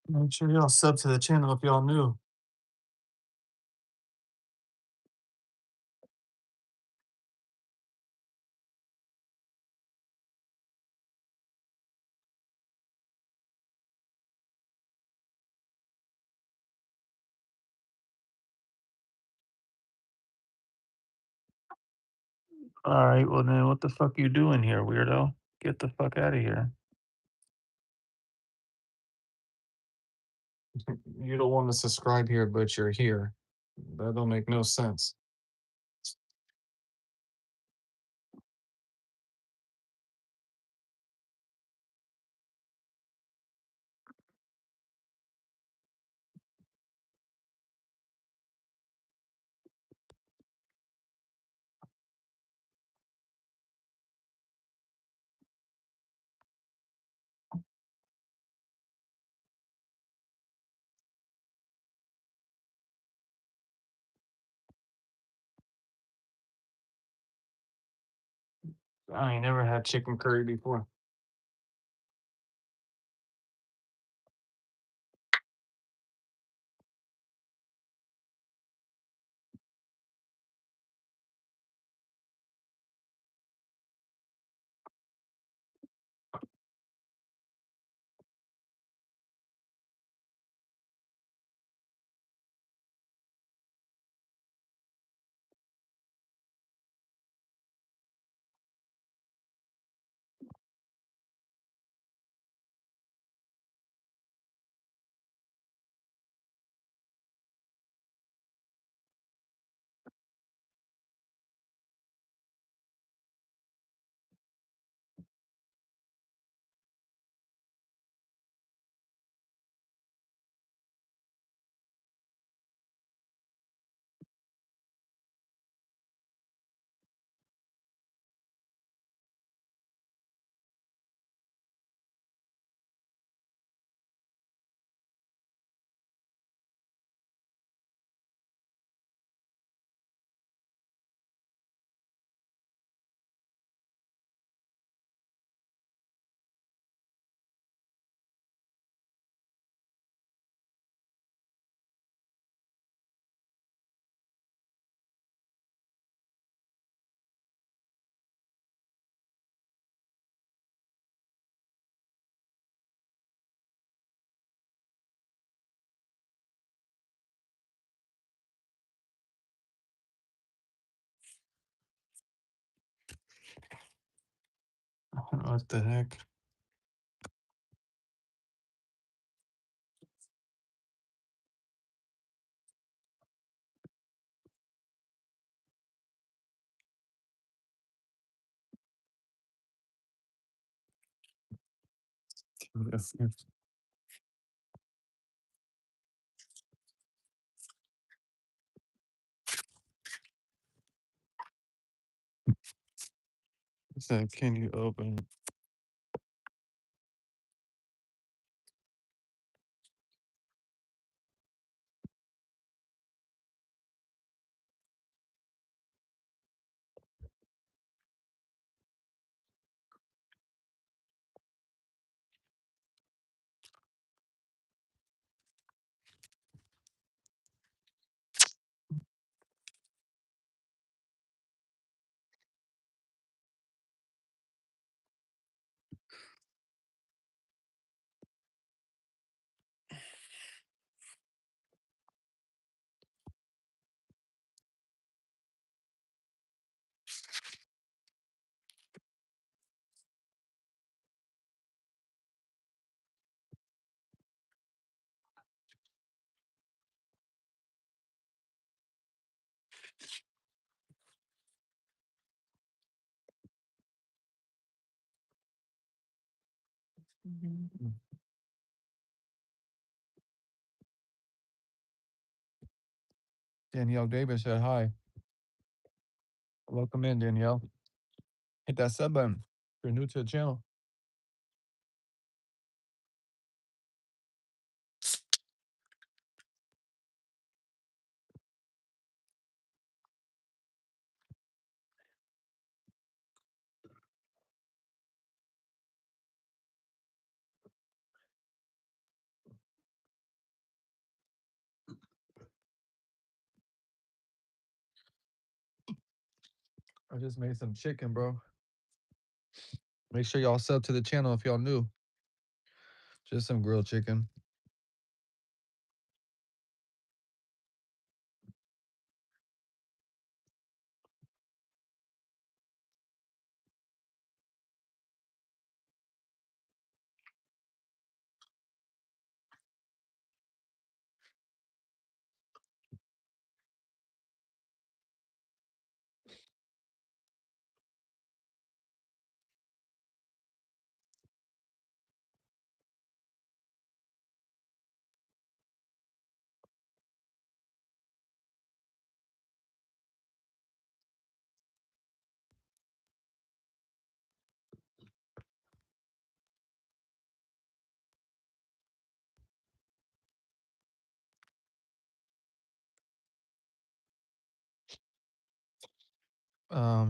Make sure y'all sub to the channel if y'all new. All right, well then, what the fuck you doing here, weirdo? Get the fuck out of here. You don't want to subscribe here, but you're here. That don't make no sense. I ain't never had chicken curry before. What the heck? It said, can you open? Danielle Davis said hi. Welcome in, Danielle. Hit that sub button if you're new to the channel. I just made some chicken, bro. Make sure y'all sub to the channel if y'all new. Just some grilled chicken.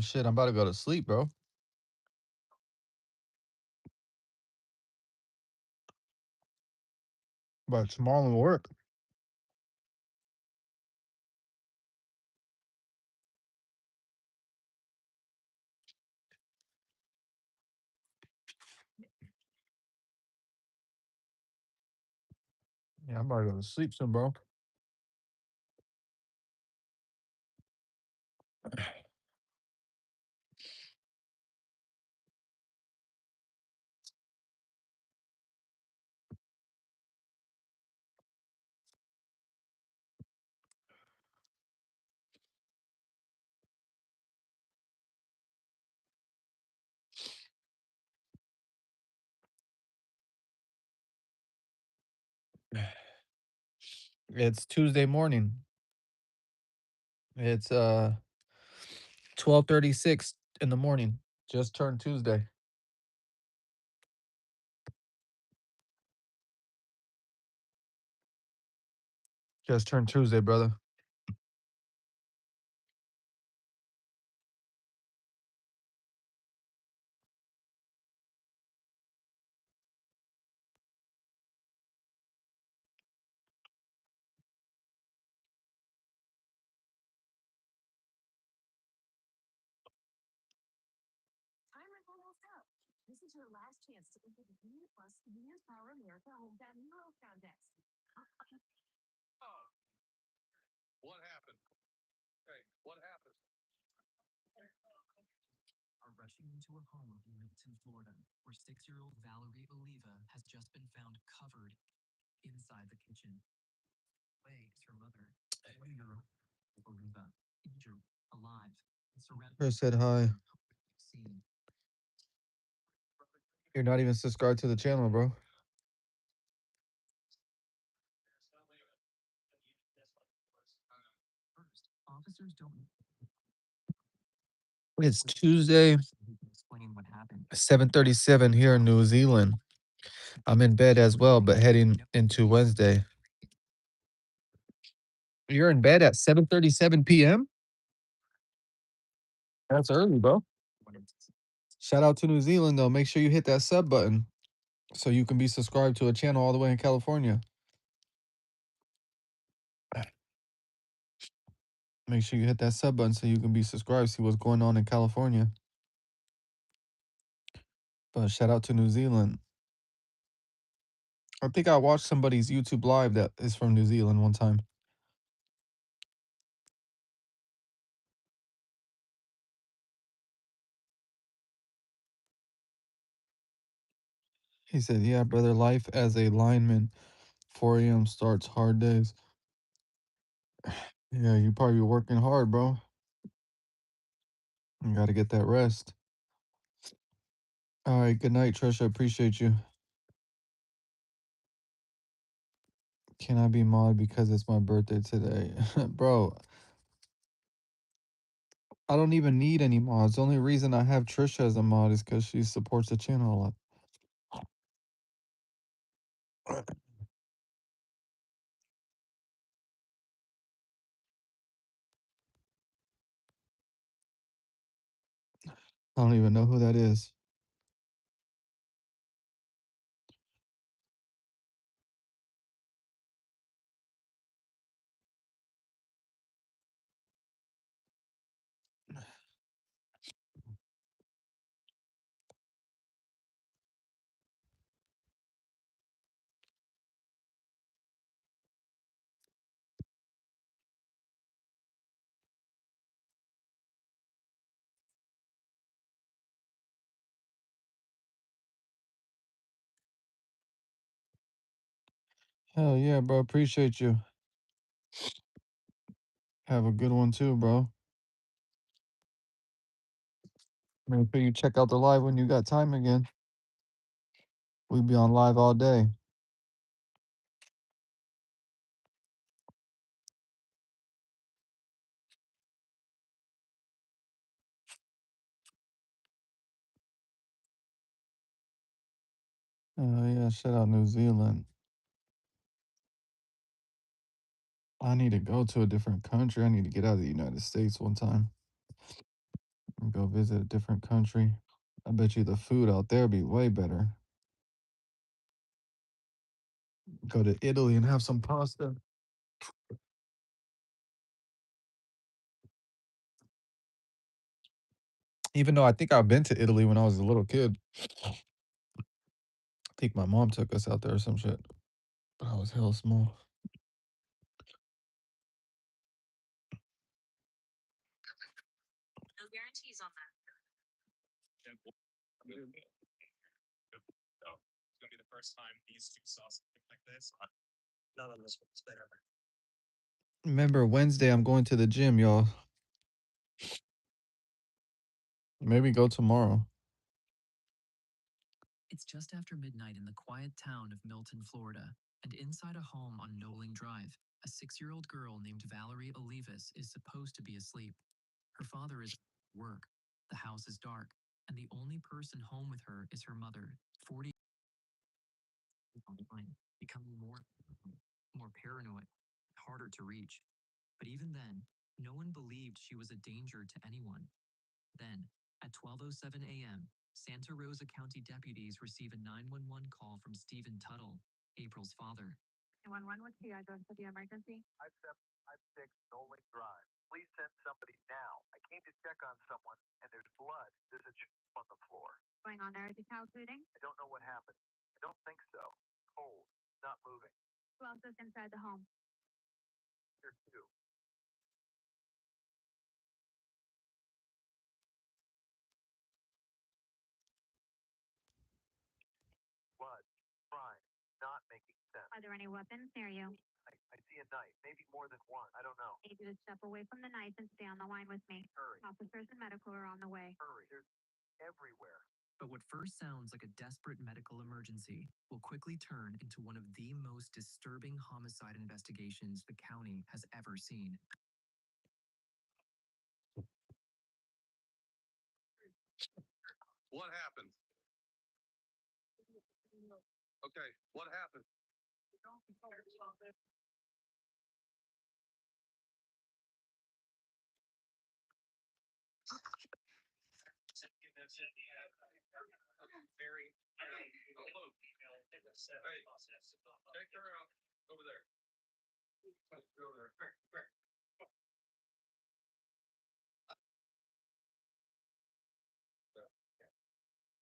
Shit, I'm about to go to sleep, bro. But tomorrow will work. Yeah, I'm about to go to sleep soon, bro. It's Tuesday morning. It's 12:36 in the morning. Just turned Tuesday. Just turned Tuesday, brother. Chris said hi. You're not even subscribed to the channel, bro. It's Tuesday, 7:37 here in New Zealand. I'm in bed as well, but heading into Wednesday. You're in bed at 7:37 PM? That's early, bro. Shout out to New Zealand though. Make sure you hit that sub button so you can be subscribed to a channel all the way in California. Make sure you hit that sub button so you can be subscribed, see what's going on in California. But shout out to New Zealand. I think I watched somebody's YouTube live that is from New Zealand one time. He said, "Yeah, brother, life as a lineman, 4 a.m. starts hard days." Yeah, you probably working hard, bro. You got to get that rest. All right, good night, Trisha. Appreciate you. Can I be mod because it's my birthday today? Bro, I don't even need any mods. The only reason I have Trisha as a mod is because she supports the channel a lot. I don't even know who that is. Hell yeah, bro. Appreciate you. Have a good one too, bro. Make sure you check out the live when you got time again. We be on live all day. Oh yeah, shout out New Zealand. I need to go to a different country. I need to get out of the United States one time and go visit a different country. I bet you the food out there be way better. Go to Italy and have some pasta. Even though I think I've been to Italy when I was a little kid. I think my mom took us out there or some shit. I was hell small. Remember Wednesday I'm going to the gym, y'all. Maybe go tomorrow. It's just after midnight in the quiet town of Milton, Florida, and inside a home on Noling Drive, a 6-year-old girl named Valerie Olivas is supposed to be asleep. Her father is at work, the house is dark, and the only person home with her is her mother, 40, becoming more paranoid, harder to reach. But even then, no one believed she was a danger to anyone. Then, at 12:07 a.m., Santa Rosa County deputies receive a 911 call from Stephen Tuttle, April's father. 911, what's the address of the emergency? 5756 Noling Drive. Please send somebody now. I came to check on someone, and there's blood. There's a chip on the floor. What's going on there? Is the child bleeding? I don't know what happened. I don't think so. Cold. Not moving. Who else is inside the home? Here, too. Blood. Crime. Not making sense. Are there any weapons near you? I see a knife. Maybe more than one. I don't know. I need you to step away from the knife and stay on the line with me. Hurry. Officers and medical are on the way. Hurry. There's everywhere. But what first sounds like a desperate medical emergency will quickly turn into one of the most disturbing homicide investigations the county has ever seen. What happened? Okay, what happened? Very. Hey, take her out over there. Over there. Quick.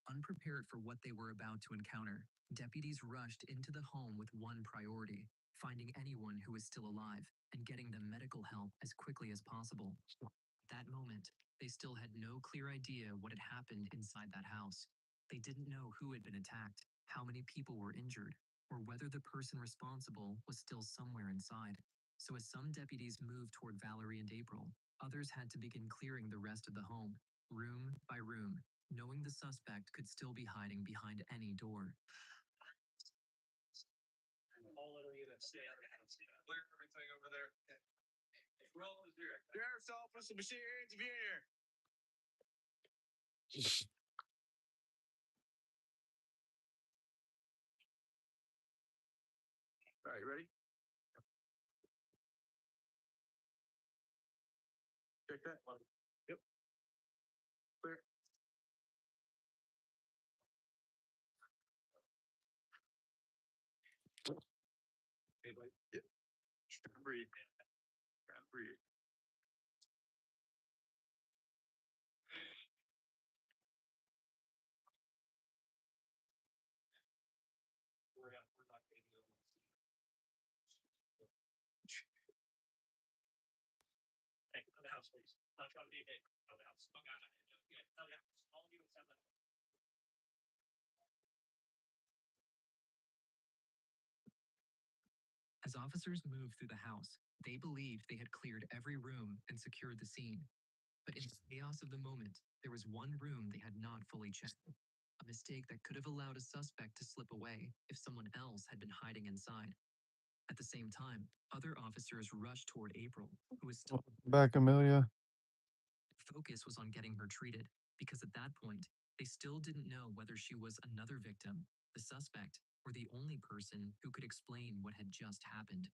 Unprepared for what they were about to encounter, deputies rushed into the home with one priority: finding anyone who was still alive and getting them medical help as quickly as possible. At that moment, they still had no clear idea what had happened inside that house. They didn't know who had been attacked, how many people were injured, or whether the person responsible was still somewhere inside. So, as some deputies moved toward Valerie and April, others had to begin clearing the rest of the home, room by room, knowing the suspect could still be hiding behind any door. Clear everything over there. Well, Sheriff's office, the machine hands of here. All right, ready? Check that one. Yep. Clear. Yep. Breathe. Breathe. Hey, of the house, please. Not trying to be a hit. Of the house. Oh, God. Yeah, of the house. All of you except that. As officers moved through the house, they believed they had cleared every room and secured the scene. But in the chaos of the moment, there was one room they had not fully checked. A mistake that could have allowed a suspect to slip away if someone else had been hiding inside. At the same time, other officers rushed toward April, who was still. Back, Amelia. Focus was on getting her treated, because at that point, they still didn't know whether she was another victim, the suspect, or the only person who could explain what had just happened.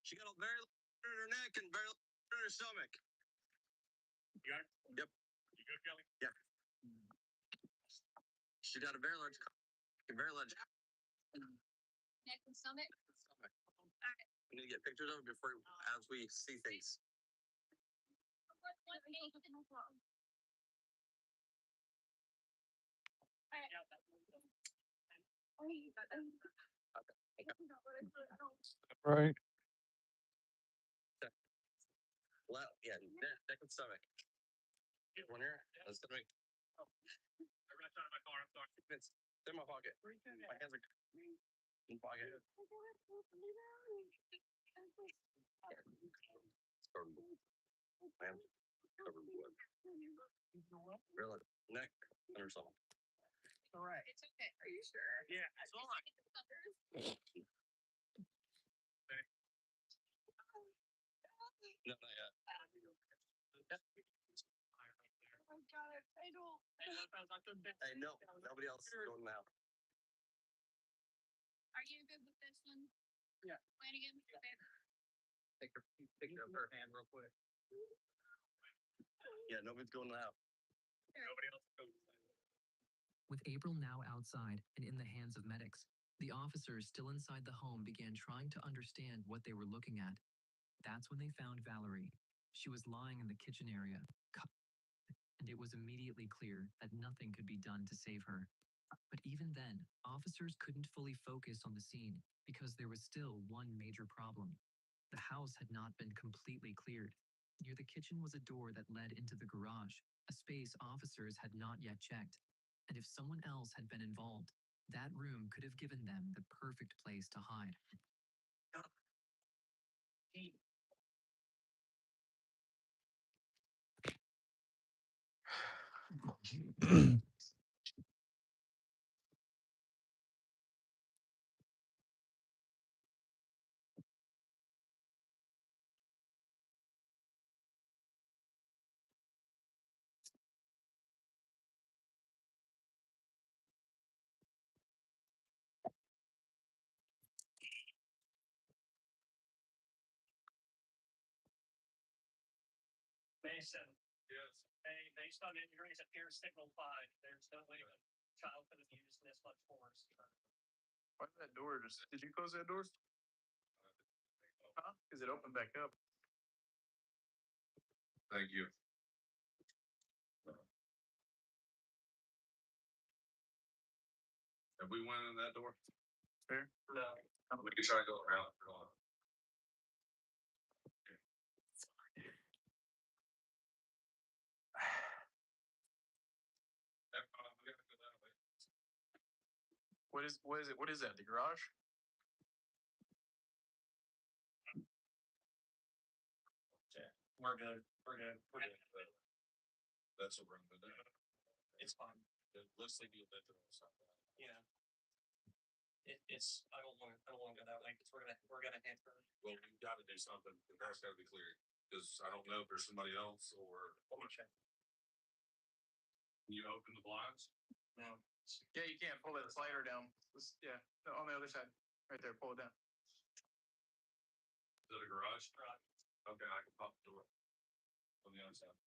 She got a very in her neck and very in her stomach. You got it? Yep. You good, Kelly? Yeah. She got a very large. Neck and stomach. We need to get pictures of it before as we see things. Right. Left, yeah, neck and stomach. One here. That's the right. Oh. I rushed out of my car. I'm sorry. It's in my pocket. My hands are in pocket. Covered blood. Really? Neck or something. All right. It's okay. Are you sure? Yeah, it's all right. No, not yet. Oh God, I don't. I know. Nobody else is going now. Are you good with this one? Yeah. Flanagan? Okay. Take her picture of her hand real quick. Yeah, nobody's going now. Nobody else is going. With April now outside and in the hands of medics, the officers still inside the home began trying to understand what they were looking at. That's when they found Valerie. She was lying in the kitchen area, and it was immediately clear that nothing could be done to save her. But even then, officers couldn't fully focus on the scene because there was still one major problem. The house had not been completely cleared. Near the kitchen was a door that led into the garage, a space officers had not yet checked. And if someone else had been involved, that room could have given them the perfect place to hide. said, yes. Hey, based on injuries appears signal 5. There's no way a child could have used this much force. Why did that door just? Did you close that door? Huh? Because it opened back up. Thank you. Have we went in that door? Fair. No. We could try to go around. Go on. We gotta go that way. What is it? What is that? The garage? We're good. We're good. We're good. That's a room, but It's fine. it looks like you lived in or something. Yeah. It's. I don't want to go that way because we're gonna hit her. Well, we gotta do something. The car's gotta be clear. Because I don't know if there's somebody else or. Let me check. Can you open the blinds? No. Yeah, you can't pull that slider down. Yeah, no, on the other side, right there. Pull it down. Is it a garage? Right. Okay, I can pop the door. On the other side.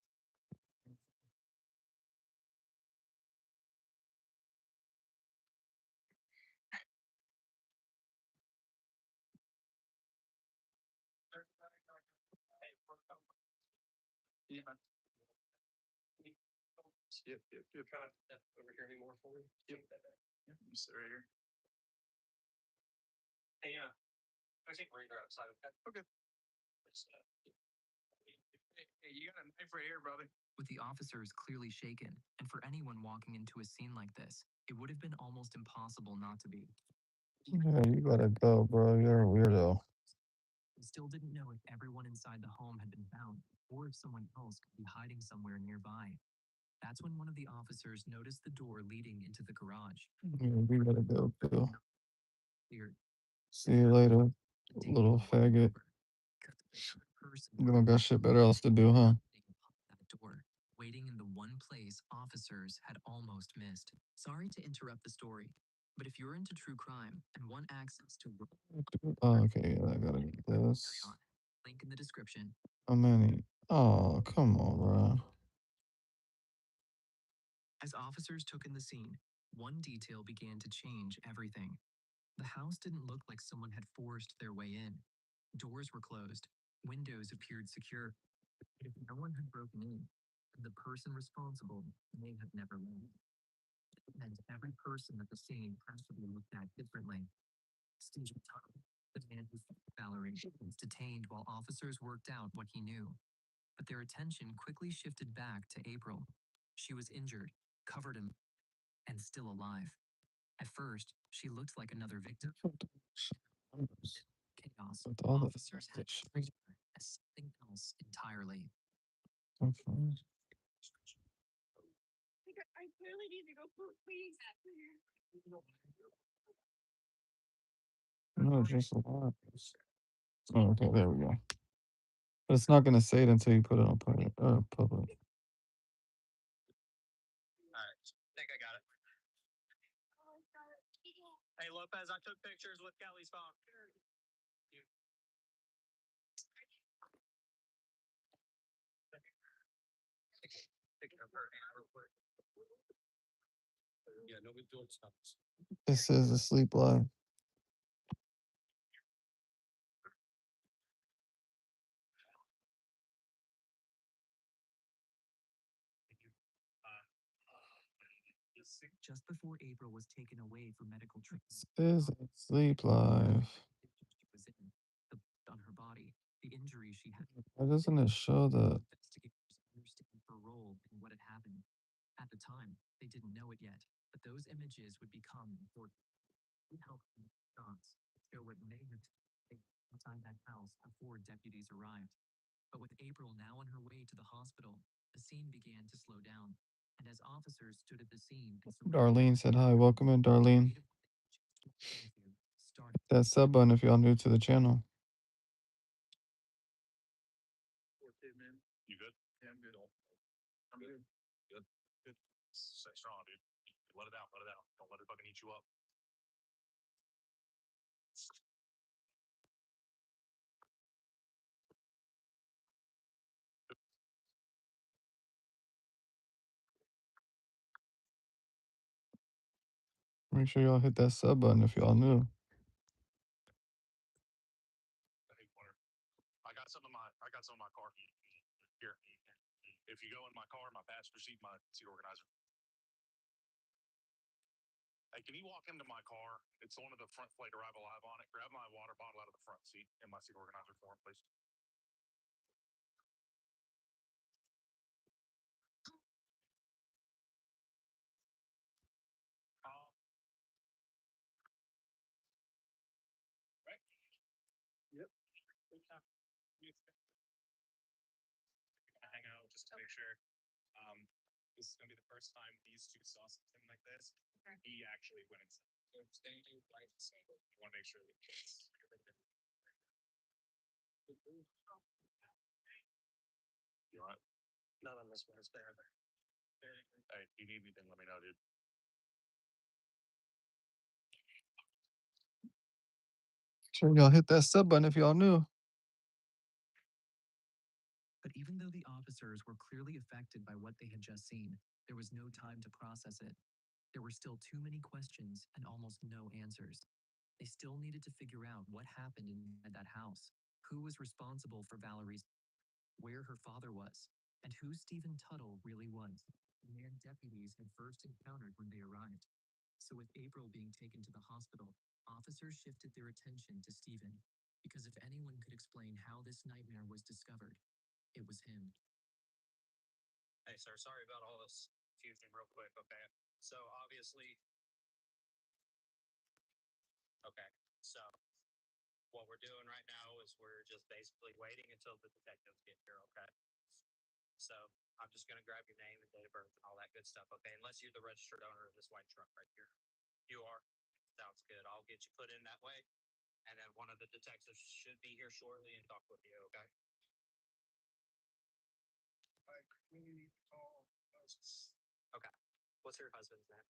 Yeah. Yep. Kind of step over here anymore for me. Yep. Yep. You sit right here. Hey, yeah. I think we're either outside. Okay. Hey, you got a knife right here, brother. With the officers clearly shaken, and for anyone walking into a scene like this, it would have been almost impossible not to be. Yeah, you gotta go, bro. You're a weirdo. They still didn't know if everyone inside the home had been found, or if someone else could be hiding somewhere nearby. That's when one of the officers noticed the door leading into the garage. Yeah, we gotta go too. Cleared. See you later, little faggot. You don't got shit better else to do, huh? That door, waiting in the one place officers had almost missed. Sorry to interrupt the story, but if you're into true crime and want access to Oh, okay, yeah, I gotta get this. link in the description. How many? Oh, come on, bro. As officers took in the scene, one detail began to change everything. The house didn't look like someone had forced their way in. Doors were closed, windows appeared secure. But if no one had broken in, the person responsible may have never left. And every person at the scene has to be looked at differently. Stephen Tom, the man who found Valerie, was detained while officers worked out what he knew. But their attention quickly shifted back to April. She was injured, covered in, and still alive. At first, she looked like another victim. Chaos. With all the Officers had to treat her as something else entirely. Okay. I clearly need to go poop, please. No, just a lot. Oh, okay, there we go. But it's not gonna say it until you put it on public. Public. Alright, think I got it. Hey Lopez, I took pictures with Kelly's phone. Yeah, nobody doing stuff. This is a sleep live. Just before April was taken away for medical treatment, This is a sleep live. she was in, the blood on her body, the injury she had. Why doesn't it show the? Investigators understand her role in what had happened. At the time, they didn't know it yet, but those images would become important. It helped them dots show what may have taken place inside that house before deputies arrived. But with April now on her way to the hospital, the scene began to slow down. And as officers stood at the scene, Darlene said hi. Welcome in, Darlene. started. That sub button if y'all new to the channel. You good? Yeah, I'm good. I'm good. Good. Good. Stay strong, dude. Let it out. Let it out. Don't let it fucking eat you up. Make sure y'all hit that sub button if y'all new. I got some in my car. Here. If you go in my car, my passenger seat, my seat organizer. Hey, can you walk into my car? It's the one with the front plate Arrive Alive on it. Grab my water bottle out of the front seat and my seat organizer for him, please. Right? Yep. Hang out just to make sure. This is gonna be the first time these two saw something like this. He actually went inside. So you want to make sure that it's you all right? Not on this one, it's there. Hey, if you need anything, let me know, dude. Sure y'all hit that sub button if y'all new. But even though the officers were clearly affected by what they had just seen, there was no time to process it. There were still too many questions and almost no answers. They still needed to figure out what happened in that house, who was responsible for Valerie's, where her father was, and who Stephen Tuttle really was, the man deputies had first encountered when they arrived. So with April being taken to the hospital, officers shifted their attention to Stephen, because if anyone could explain how this nightmare was discovered, it was him. Hey, sir, sorry about all this confusion real quick, okay? So, obviously... Okay, so, what we're doing right now is we're just basically waiting until the detectives get here, okay? So, I'm just gonna grab your name and date of birth and all that good stuff, okay? Unless you're the registered owner of this white truck right here. You are? Sounds good. I'll get you put in that way, and then one of the detectives should be here shortly and talk with you, okay? Okay. What's your husband's name?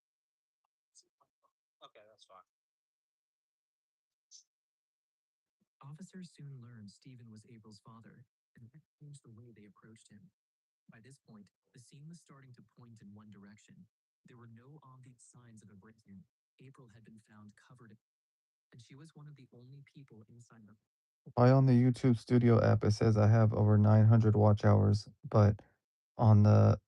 Okay, that's fine. Officers soon learned Stephen was April's father, and that changed the way they approached him. By this point, the scene was starting to point in one direction. There were no obvious signs of a break-in. April had been found covered, and she was one of the only people inside the. Why on the YouTube Studio app it says I have over 900 watch hours, but on the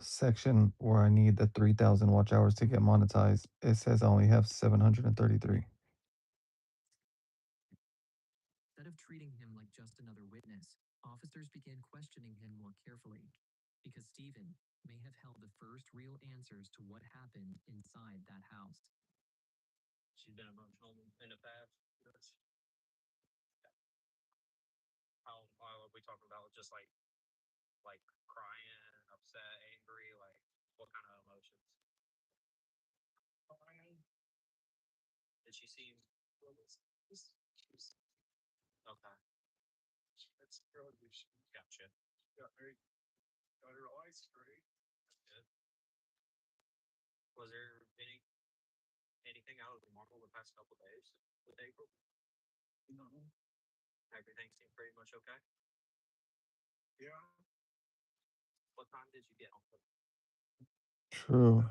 section where I need the 3,000 watch hours to get monetized, it says I only have 733. Instead of treating him like just another witness, officers began questioning him more carefully, because Stephen may have held the first real answers to what happened inside that house. She's been emotional in the past. How are we talking about? Just like crying, upset, angry, like what kind of emotions? Crying. Did she seem? Okay. That's really gotcha. Got her eyes straight. Good. Was there anything out of the normal the past couple days with April? No. Everything seemed pretty much okay. Yeah. What time did you get home? True.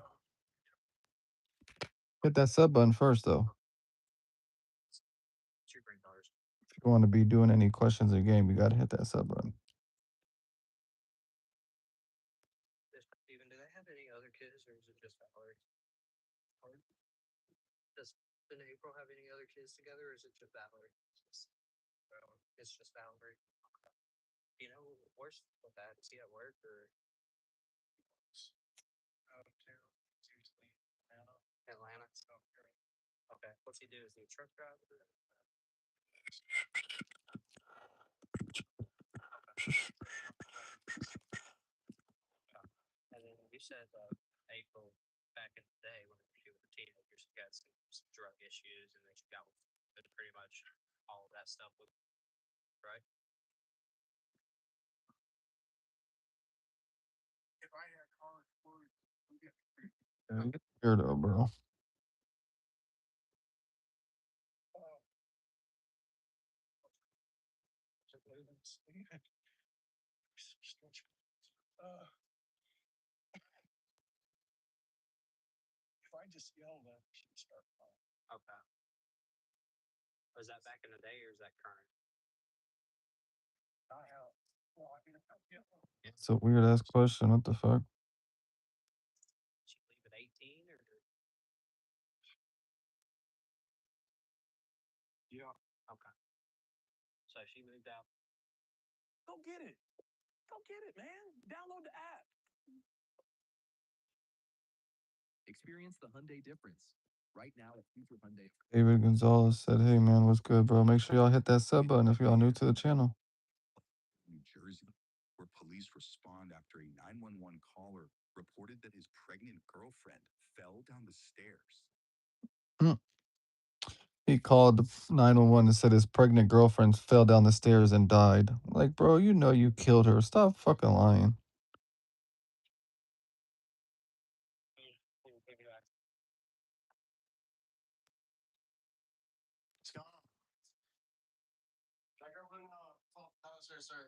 Hit that sub button first, though. What's your granddaughters? If you want to be doing any questions in the game, you got to hit that sub button. Steven, do they have any other kids, or is it just Valerie? Does April have any other kids together, or is it just Valerie? It's just Valerie. Okay. You know, where's with that? Is he at work or out of town? Usually Atlanta. Atlanta. Okay. What's he do? Is he a truck driver? And then you said April back in the day when she was a teenager, she got some drug issues, and then she got pretty much all of that stuff with, right? If I had college boys, we get Here though, bro. If I I just yelled at her. She started crying. Okay. Was that back in the day or is that current? I have, well, I mean, yeah. It's a weird ass question. What the fuck? Did she leave at 18 or? Yeah. Okay. So she moved out. Go get it. Go get it, man. Download the app. Experience the Hyundai difference. Right now at future Hyundai. David Gonzalez said, "Hey man, what's good, bro? Make sure y'all hit that sub button if y'all new to the channel." New Jersey, where police respond after a 911 caller reported that his pregnant girlfriend fell down the stairs. He called the 911 and said his pregnant girlfriend fell down the stairs and died. Like, bro, you know you killed her. Stop fucking lying. What's going on? My girlfriend fall downstairs, sir.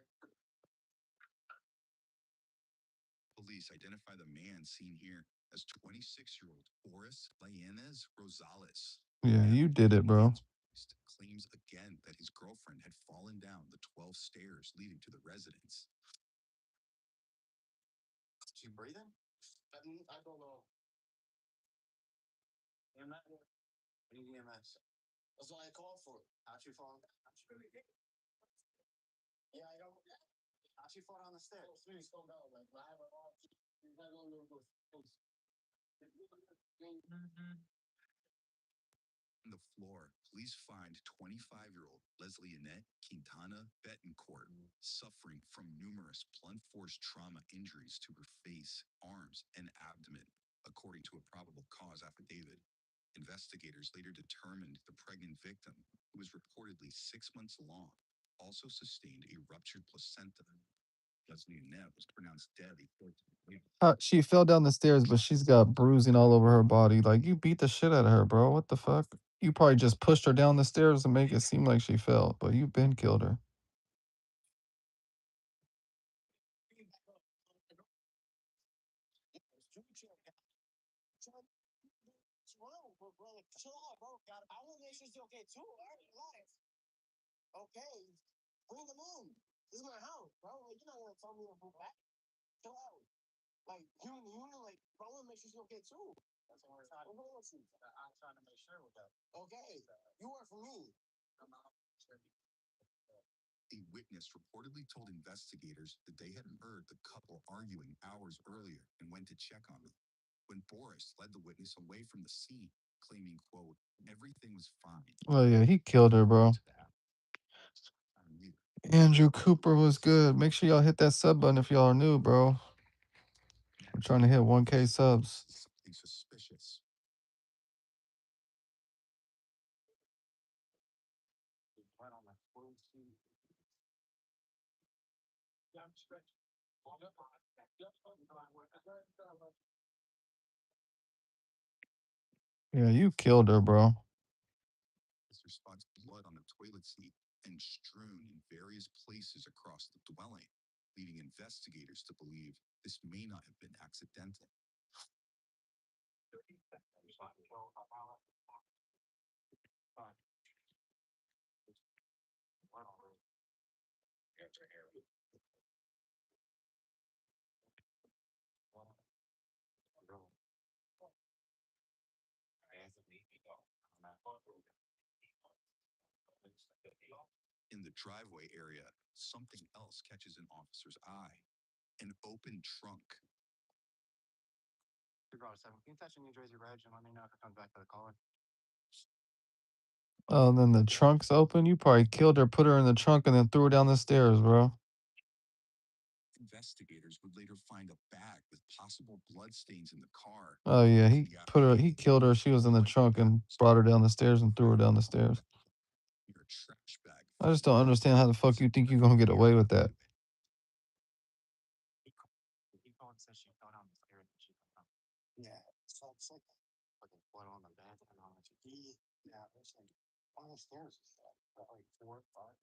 Police identify the man seen here as 26-year-old Boris Lainez Rosales. Yeah, you did it, bro. Claims again that his girlfriend had fallen down the 12 stairs leading to the residence. Is she breathing? I don't know. EMS? We need EMS. That's what I called for. How'd she fall? Yeah, I don't. How'd she fall down the stairs? Oh, please calm down. Like, I have a mom. You guys don't know this. Please. On the floor, police find 25-year-old Leslie Annette Quintana Betancourt suffering from numerous blunt force trauma injuries to her face, arms, and abdomen, according to a probable cause affidavit. Investigators later determined the pregnant victim, who was reportedly 6 months along, also sustained a ruptured placenta. Leslie Annette was pronounced dead. She fell down the stairs, but she's got bruising all over her body. Like, you beat the shit out of her, bro. What the fuck? You probably just pushed her down the stairs to make it seem like she fell, but you been killed her. Chill out, bro. I want to make sure she's okay too. All right, relax. Okay, bring them in. This is my house, bro. Like, you're not gonna tell me to move back. Chill out. Like, human, like, bro, I want to make sure she's okay too. That's what we're trying to do. I'm trying to make sure with that. Okay, you work for me. A witness reportedly told investigators that they had heard the couple arguing hours earlier and went to check on them. When Boris led the witness away from the scene, claiming, quote, everything was fine. Oh, yeah, he killed her, bro. Andrew Cooper was good. Make sure y'all hit that sub button if y'all are new, bro. We're trying to hit 1K subs. Something suspicious. Yeah, you killed her, bro. Officer spots blood on the toilet seat and strewn in various places across the dwelling, leading investigators to believe this may not have been accidental. In the driveway area, something else catches an officer's eye. An open trunk. Can you touch a New Jersey Reg and let me know if it comes back to the caller? Oh, and then the trunk's open. You probably killed her, put her in the trunk, and then threw her down the stairs, bro. Investigators would later find a bag with possible blood stains in the car. Oh yeah, he killed her. She was in the trunk and brought her down the stairs and threw her down the stairs. I just don't understand how the fuck you think you're gonna get away with that. Yeah, so it's like fucking blood on the bed and on the TV. Yeah, it's like on the stairs. Like 4 or 5.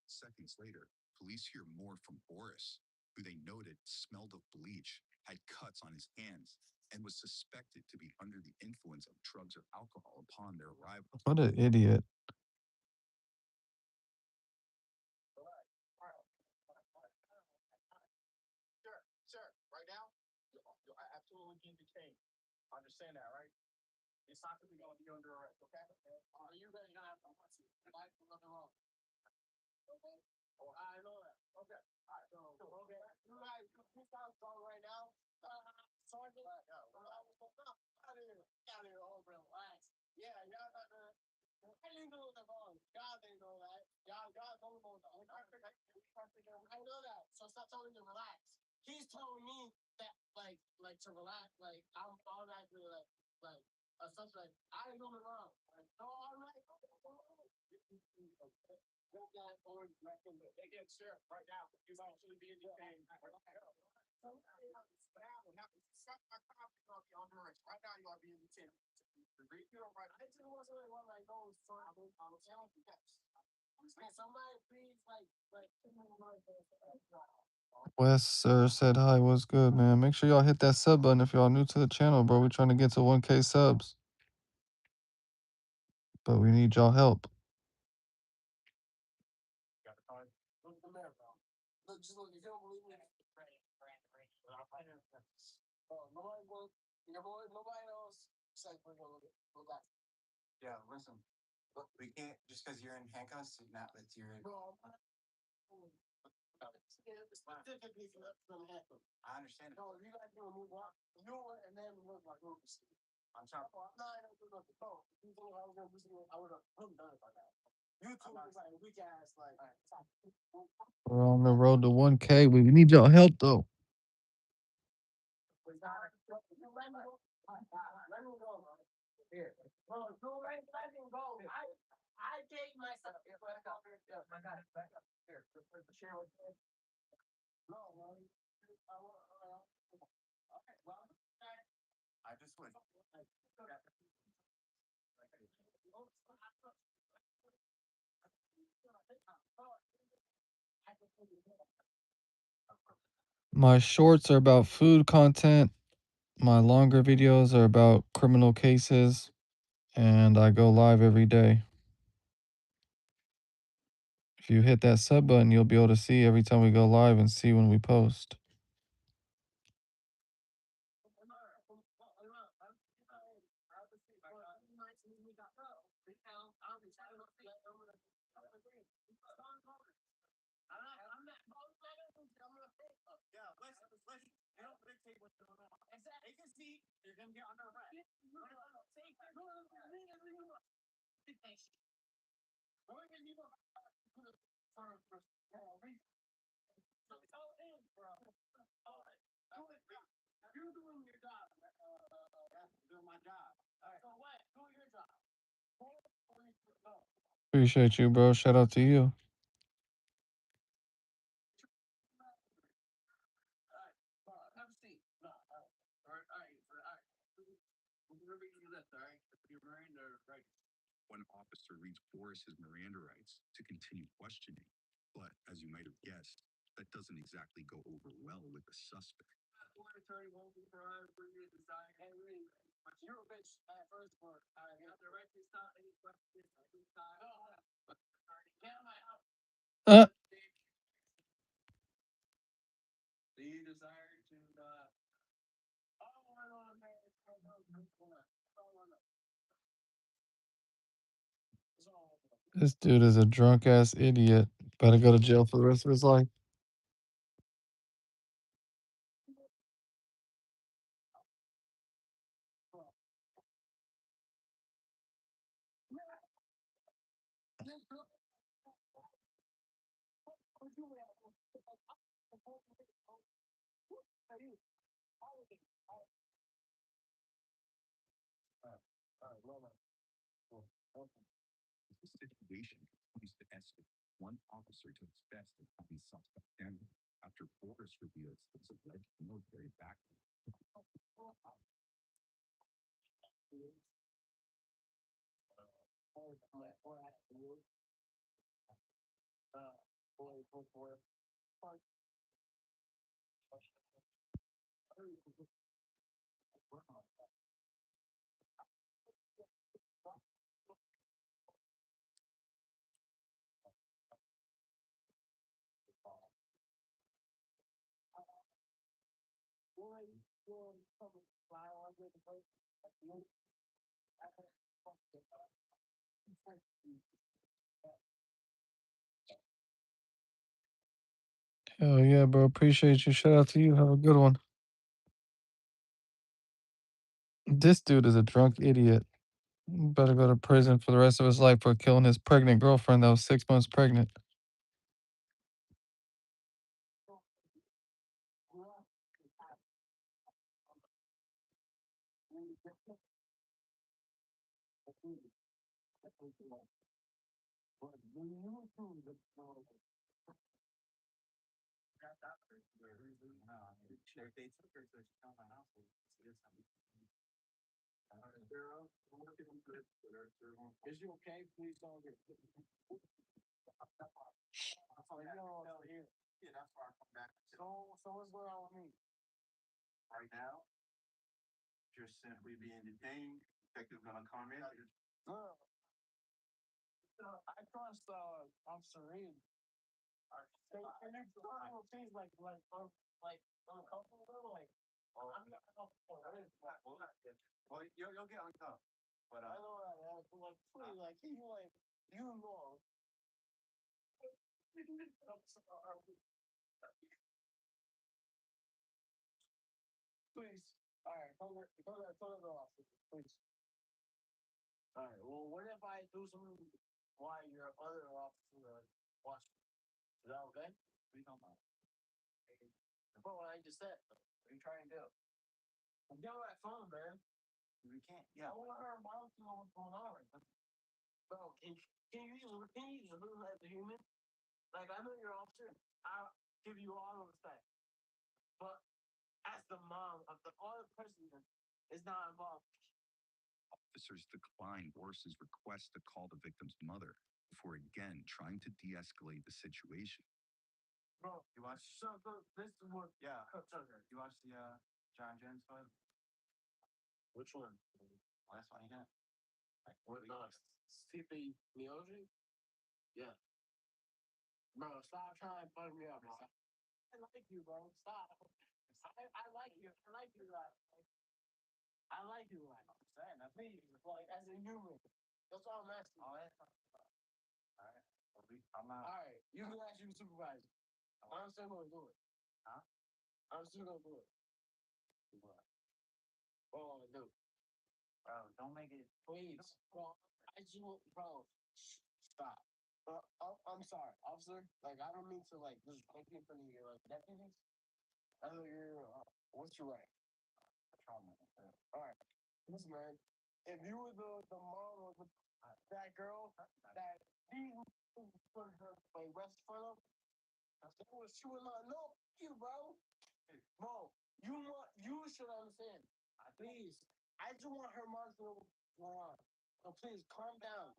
Seconds later, police hear more from Boris. who they noted smelled of bleach, had cuts on his hands, and was suspected to be under the influence of drugs or alcohol upon their arrival. What an idiot. Sir, right now, I absolutely can't be changed. Understand that, right? It's not gonna be going to be under arrest, okay? Are you ready? Not have to watch it. Right? Nothing wrong. Okay. Oh, I know that. Okay. All right. So, okay. You guys, you sound strong right now. Sergeant, out of here, all relax. Yeah, y'all not gonna. I didn't know the wrong. Y'all didn't know that. Y'all don't know that. I know that. So stop telling me to relax. He's telling me that like to relax. Like I'm automatically like stuff like I ain't doing it wrong. Like, no, all right. That guy always reckon that they get sheriff right now. He's actually being detained. Somebody have to stab and have to suck my coffee off the underage. Right now you are being detained. You don't right. I just wasn't really one like those. So I'm telling you yes. Can somebody please like Wes Sir said hi, what's good, man? Make sure y'all hit that sub button if y'all new to the channel, bro. We're trying to get to 1K subs. But we need y'all help. look the mirror, bro. Look, just look. If you don't believe me, nobody will. Nobody else. It's like we're gonna look back. Yeah, listen. Look, we can't just because you're in handcuffs. Not that you're. Bro, specifically for the happen. I understand it. No, you guys gonna move on. You and then look like oops. I'm sorry. I'm not gonna do nothing. No, you think I was gonna do something? I would have done it by now. You two is like weak ass like. We're on the road to 1K. We need y'all help though. Let me go, bro. Here. Bro, let him go. I gave myself. I got it. Back up. Here. The chair was there. No, man. Okay, well, I just went. My shorts are about food content. My longer videos are about criminal cases. And I go live every day. If you hit that sub button, you'll be able to see every time we go live and see when we post. They can see you're gonna get under arrest. You're doing your job. Doing my job. All right. So what? Do your job. Appreciate you, bro. Shout out to you. Have a seat. No, all right. Remember you this, all right? Your Miranda rights. One officer reads Boris's Miranda rights to continue questioning. But as you might have guessed, that doesn't exactly go over well with the suspect. Attorney won't be provided for you to decide. Hey, really, you're a bitch at first, but you have the right to stop any questions at any time. Get out of my house. Uh, Do you desire to, this dude is a drunk ass idiot. Better go to jail for the rest of his life. The situation continues to escalate. One officer took best at having suspect down after Boris reveals his alleged military background. Hell yeah, bro. Appreciate you. Shout out to you. Have a good one. This dude is a drunk idiot. Better go to prison for the rest of his life for killing his pregnant girlfriend that was 6 months pregnant. They took her to my house. Is you okay? Please don't get. Yeah, that's why I come back. So what's going on with me? Right now, you're simply being detained. Detective's gonna come in. Look, I trust Officer Reed. Can you talk about things like uncomfortable? Like, I'm not comfortable. Well, you'll get uncomfortable. But I know that, man. But like, please, like, can you like, you know. Please. All right, come to the office, please. All right. Well, what if I do something while your other officer watching? Is that okay? What are you talking about? Bro, what I just said. What are you trying to do? I'm getting my phone, man. We can't. Yeah. I want her mom to know what's going on. Bro, can you just look at the human? Like, I know you're an officer. I'll give you all the respect. But as the mom of the other person is not involved. Officers declined Boris's request to call the victim's mother before again trying to de-escalate the situation. Bro, you watch? So this is what? Yeah. You watch the John Jones fight? Which one? Last one he got. Like, what? Stipe Miocic? Yeah. Bro, stop trying to bug me up, bro. I like you, bro. Stop. I like you. I like you, like. I like you, like. I'm saying, I please, like, as a human. That's all I'm asking. All right. I'm not. All right. You can ask your supervisor. I'm still gonna do it. Huh? I'm still gonna do it. What? What am I gonna do? Bro, don't make it. Please, bro. I just want, bro. Stop. I'm sorry, officer. Like, I don't mean to like just make you in front of your like deputies. I know you're. What's your rank? Trauma. All right. Listen, man. If you were the mom of that girl that these put her like rest in front of, she would not know you, bro. Bro, you should understand. Please, I just want her mom to know what's going on. So please calm down.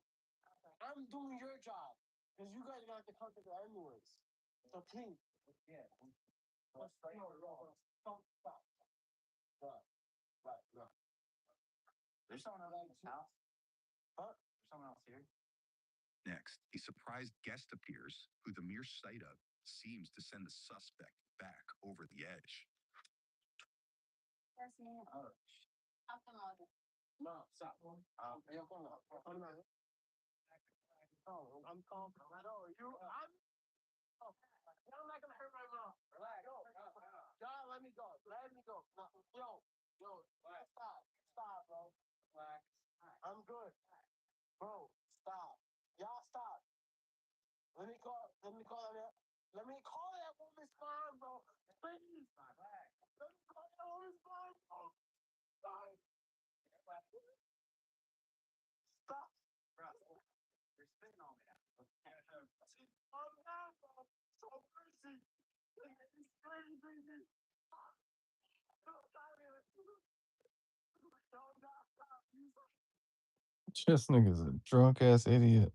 I'm doing your job because you guys got to contact her anyways. So please. Yeah. Don't stop. Right. There's someone else in this house. Huh? There's someone else here. Next, a surprised guest appears, who the mere sight of seems to send the suspect back over the edge. That's me. Oh. No, stop. I'm calm. I know you. I'm not gonna hurt my mom. Relax. John, let me go. No, yo, stop, bro. Relax. I'm good. Bro, stop. Y'all stop. Let me call that woman's mom, bro. Please. Let me call that woman's mom, bro. Sorry. Stop. Bro, you're spitting on me now. Calm down, bro. So mercy. It's crazy. This nigga's a drunk ass idiot.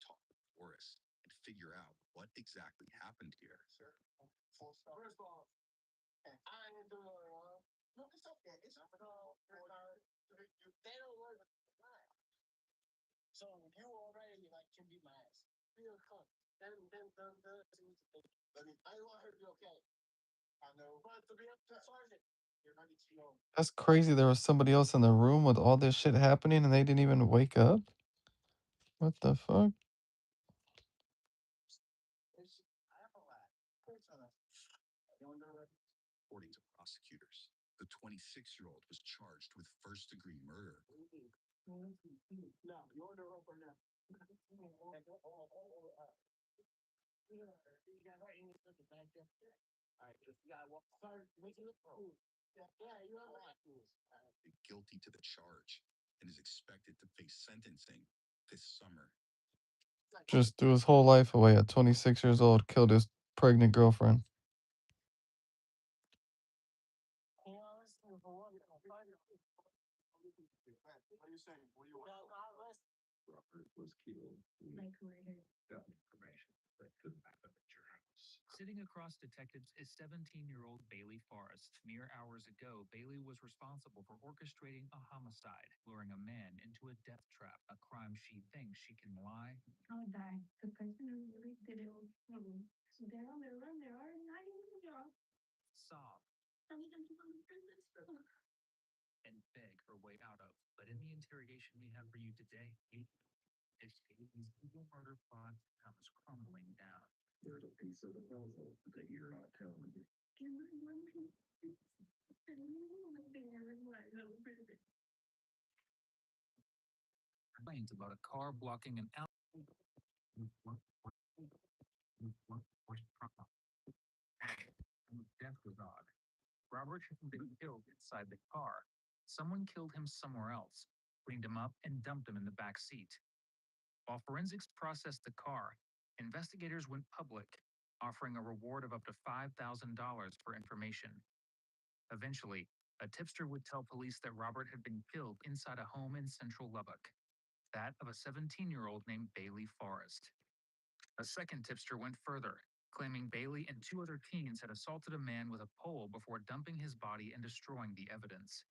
Talk with Boris and figure out What exactly happened here? Sir, full stop. First off, and I ain't doing it wrong. No, it's okay. It's okay. No, they don't work with mine. So you already like can be my ass. Feel come. Then I mean, I want her to be okay. I know. But to be up to sergeant, you're ready to go. That's crazy. There was somebody else in the room with all this shit happening and they didn't even wake up? What the fuck? According to prosecutors, the 26-year-old was charged with first-degree murder. No, you're on the rope right now. Guilty to the charge and is expected to face sentencing this summer. Just threw his whole life away at 26 years old, killed his pregnant girlfriend. What are you saying? What do you want? Robert was killed. Like murder. Got information that could happen at your house. Sitting across detectives is 17-year-old Bailey Forrest. Mere hours ago, Bailey was responsible for orchestrating a homicide, luring a man into a death trap, a crime she thinks she can lie. Oh, die. The person who really did it was him. So they're on their run. They're already not even a job. Sob I need them to go to prison. and beg her way out of. But in the interrogation we have for you today, this Bailey's evil murder plot comes crumbling down. There's a piece of the puzzle that you're not telling me. Can I one piece? I don't even want to be prison. Complains about a car blocking an out. Death was odd. Robert hadn't been killed inside the car. Someone killed him somewhere else, cleaned him up, and dumped him in the back seat. While forensics processed the car, investigators went public, offering a reward of up to $5,000 for information. Eventually, a tipster would tell police that Robert had been killed inside a home in central Lubbock, that of a 17-year-old named Bailey Forrest. A second tipster went further, claiming Bailey and two other teens had assaulted a man with a pole before dumping his body and destroying the evidence.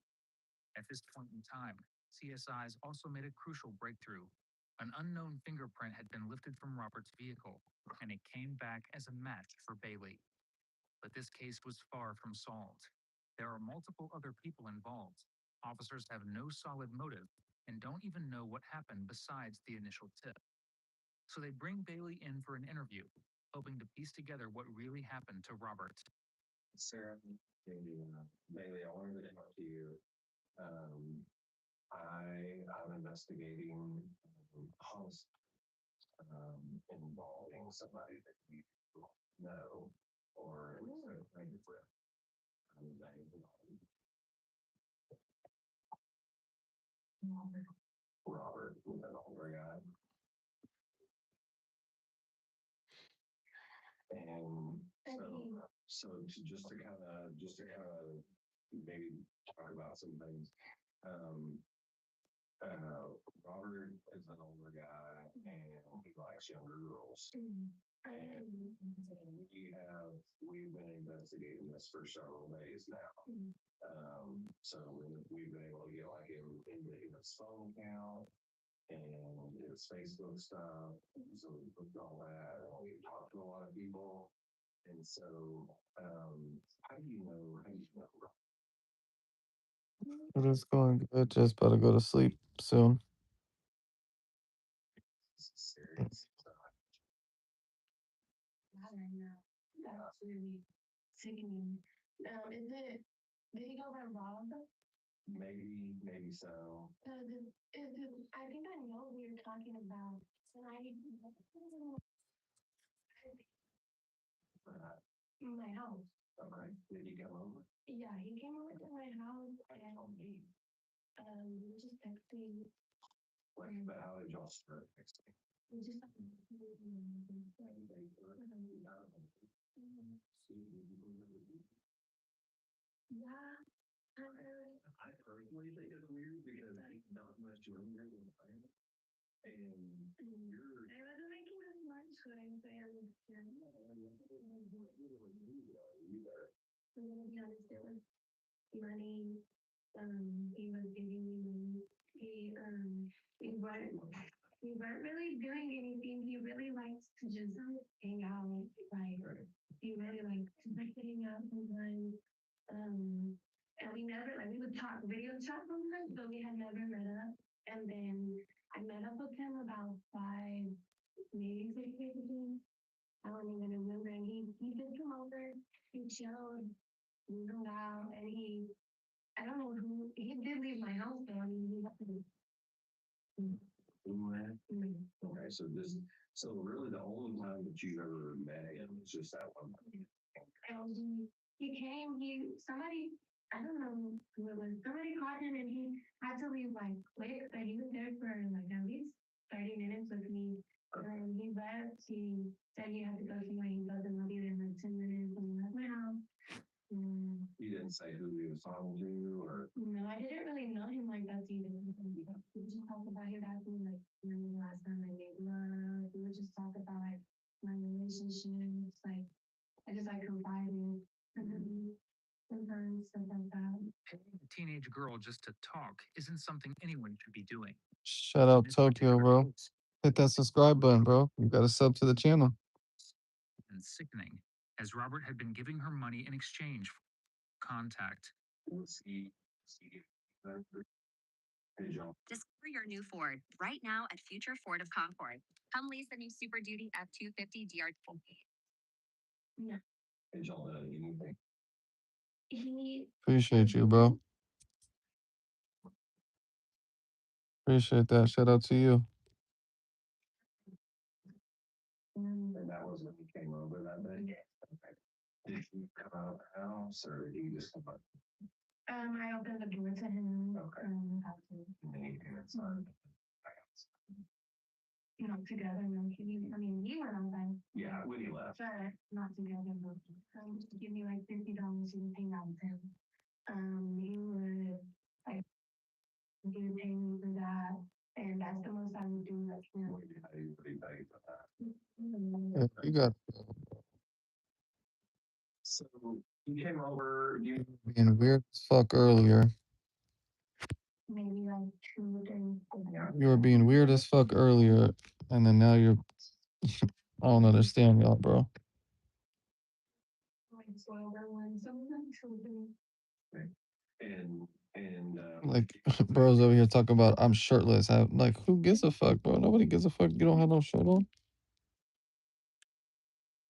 At this point in time, CSIs also made a crucial breakthrough. An unknown fingerprint had been lifted from Robert's vehicle, and it came back as a match for Bailey. But this case was far from solved. There are multiple other people involved. Officers have no solid motive and don't even know what happened besides the initial tip. So they bring Bailey in for an interview, hoping to piece together what really happened to Robert. Sarah, Bailey, I wanted to talk to you. I'm investigating homicide involving somebody that you know or at least a friend with. Robert, an older guy. And so just to kind of maybe talk about some things. Robert is an older guy and he likes younger girls. And we've been investigating this for several days now. So we've been able to get like into his phone account and his Facebook stuff. So we looked all that and we talked to a lot of people. And so how do you know? It is going good. Just about to go to sleep soon. Serious stuff. I know. That's really sickening. Did he go by Rob? Maybe so. I think I know what you're talking about. My house. Okay. Did he come over? Yeah, he came over to my house and we were just texting. But how did y'all start texting? We just yeah. I personally think it's weird because he's not much younger than I am. And I wasn't making as much. what I'm saying. I'm gonna be honest, it was money. He was giving me money. We weren't really doing anything. He really likes to just hang out. Like he really likes to like hang out sometimes. And we never like we would talk video chat sometimes, but we had never met up. And then I met up with him about 5, maybe 6 days ago. I don't even remember. And he did come over. He chilled. We hung out, and I don't know who he did leave my house though. I mean, he left me. Okay, so really the only time that you ever met him was just that one. He came, somebody, I don't know who it was, somebody called him and he had to leave like quick, but he was there for like at least 30 minutes with me. And he left, he said he had to go somewhere, he doesn't know in like 10 minutes and he left my house. You didn't say who he was talking to, or No, I didn't really know him like that either. We just talked about his asking like when the last time I made love. We would just talk about like my relationships, like I just like confiding. Sometimes stuff like that. Paying a teenage girl just to talk isn't something anyone should be doing. Shout out This Tokyo, particular bro. case Hit that subscribe button, bro. You got to sub to the channel. and sickening, as Robert had been giving her money in exchange for contact. hey John? Discover your new Ford right now at Future Ford of Concord. Come lease the new Super Duty F-250 DR. Hey John, anything? He Appreciate you, bro. Appreciate that. Shout out to you. And that was when he came over that day? Okay. Did he come out of the house, or did he just come up? I opened the door to him. Okay. And then he came inside. not together. No, I mean, he went outside, Yeah, when he left. but not together. But just to give me like $50 to hang out with him. He would like he would pay me for that, and that's the most I would do. Like, you know. What did he pay for that? Yeah, you got So he came over, you being weird as fuck earlier. Maybe like 2 days. You were being weird as fuck earlier, and then now you're. I don't understand y'all, bro. Like spoiled one, sometimes children. and Like, bros over here talking about I'm shirtless. Like, who gives a fuck, bro? Nobody gives a fuck. You don't have no shirt on.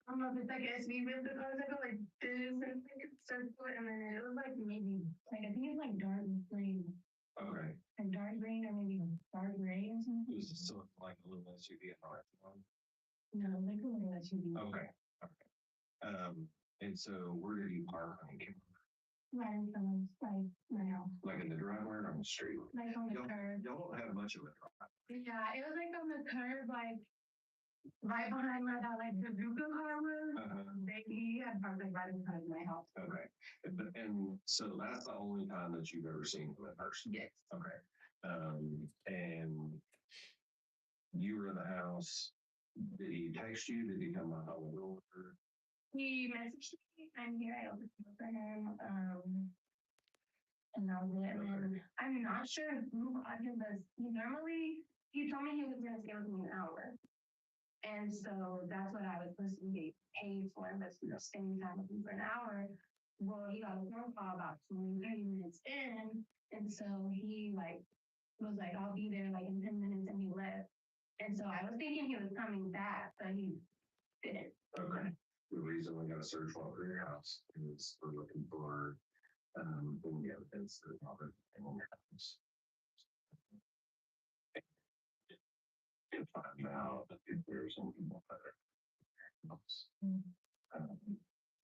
I don't know if it's like SB with the cars that go like this and like circle, and then it was like maybe like I think it's like dark green, okay. like dark green or maybe dark gray or something. It was still like a little SUV and all that one. No, like a little SUV. Okay. Okay. And so where did you park when you came? Right in front of like my house. Like in the driveway or on the street? Like on the curb. Y'all don't have much of a drive. Yeah, it was like on the curb, like right behind where that like bazooka car was. He had parked like right in front of my house. Okay. And so that's the only time that you've ever seen him in person? Yes. Okay. And you were in the house. Did he text you? Did he come out the door? He messaged me. I'm here. I opened the door for him. And that was it. And then I'm not sure who called him, but he told me he was gonna stay with me an hour. And so that's what I was supposed to be paid for, but spending time with him for an hour. Well, he got a phone call about 20, 30 minutes in. And so he like was like, I'll be there like in 10 minutes, and he left. And so I was thinking he was coming back, but he didn't. Okay. The reason we got a search warrant for your house is we're looking for any evidence that Robert came in your house. And find out if there's some people that are else.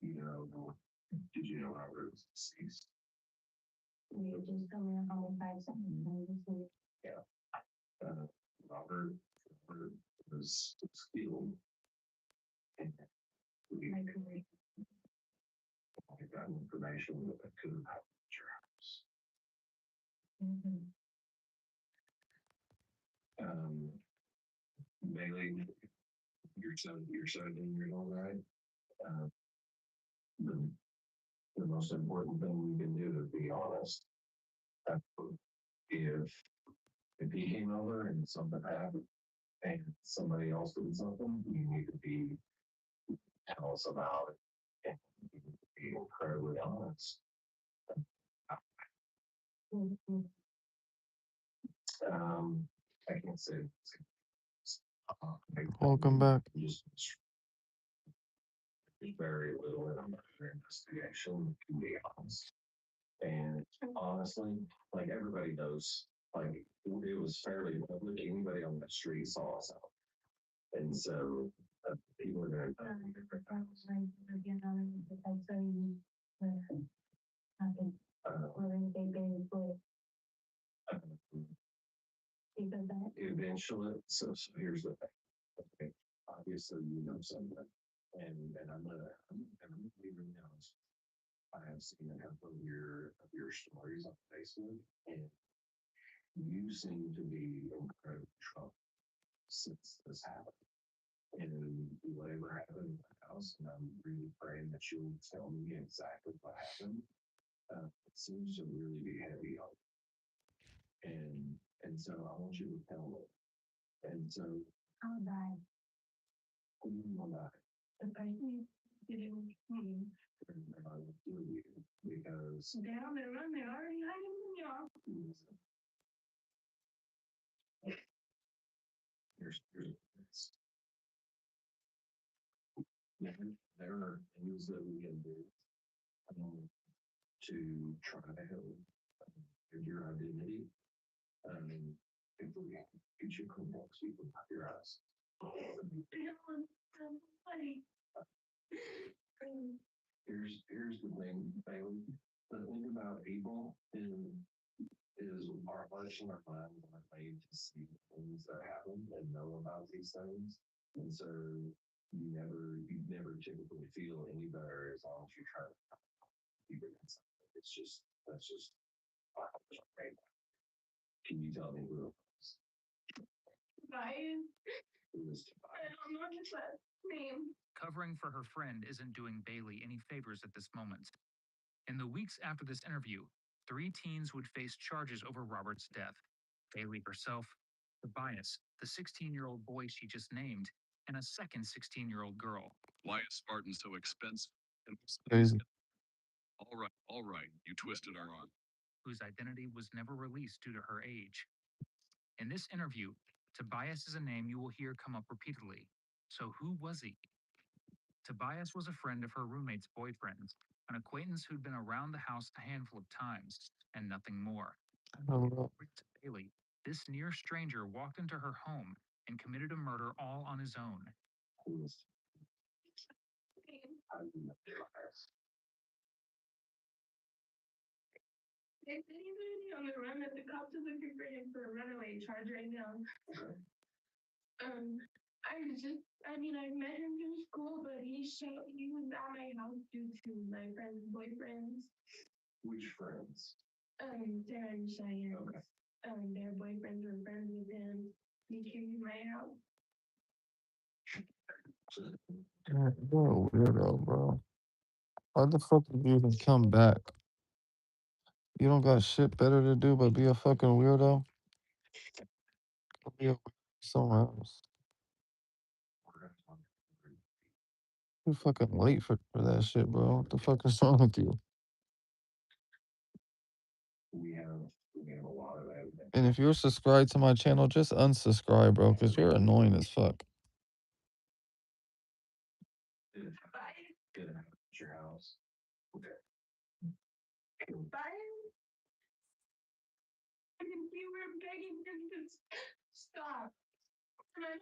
Did you know Robert was deceased? We were just coming home by something. Yeah. Robert was killed. And we got information that could have happened at your house. Bailey, You're 17 years old, right? Uh, the, the most important thing you can do is be honest. Uh, If if he came over and something happened and somebody else did something, you need to tell us about it and you need to be incredibly honest. I can't say. Welcome back. Just very little in a murder investigation, to be honest. And honestly, like everybody knows, like it was fairly public. Anybody on the street saw us out. And so people are going to eventually. So here's the thing. Okay. Obviously, you know something, and I'm gonna leave it honest. I have seen a couple of your stories on Facebook, and you seem to be incredibly troubled since this happened. And whatever happened in the house, and I'm really praying that you'll tell me exactly what happened. It seems to really be heavy on you. And so I want you to tell me. And so I'll die. who will die? The person didn't me. And I will kill you because They're on their run, they're already hiding me off. Here's this. There are things that we can do to try to help your identity. If we get you complex, you can pop your eyes. Here's the thing, Bailey. The thing about Abel is our hearts and our minds are made to see things that happen and know about these things. And so you never typically feel any better as long as you try to keep it inside. That's just right. Can you tell me who it was? Ryan. Who was I don't know his last name. Covering for her friend isn't doing Bailey any favors at this moment. In the weeks after this interview, 3 teens would face charges over Robert's death. Bailey herself, Tobias, the 16-year-old boy she just named, and a second 16-year-old girl. Why is Spartan so expensive? Crazy. All right, you twisted our arm. Whose identity was never released due to her age. In this interview, Tobias is a name you will hear come up repeatedly. So who was he? Tobias was a friend of her roommate's boyfriend, an acquaintance who'd been around the house a handful of times, and nothing more. Oh, no. To Bailey, this near stranger walked into her home and committed a murder all on his own. Who was how do you know Tobias? If anybody on the run that the cops are looking for him for a runaway charge right now. Okay. I met him through school, but he was at my house due to my friend's boyfriends. Which friends? Sarah and Cheyenne. Okay. Their boyfriends were friends with him. He came to my house. You're a weirdo, bro. Why the fuck did you even come back? You don't got shit better to do but be a fucking weirdo? Go be a weirdo somewhere else. You're fucking late for that shit, bro. What the fuck is wrong with you? We have a lot of evidence. And if you're subscribed to my channel, just unsubscribe, bro, because you're annoying as fuck. Did it happen at your house? Okay. We were begging him to stop. And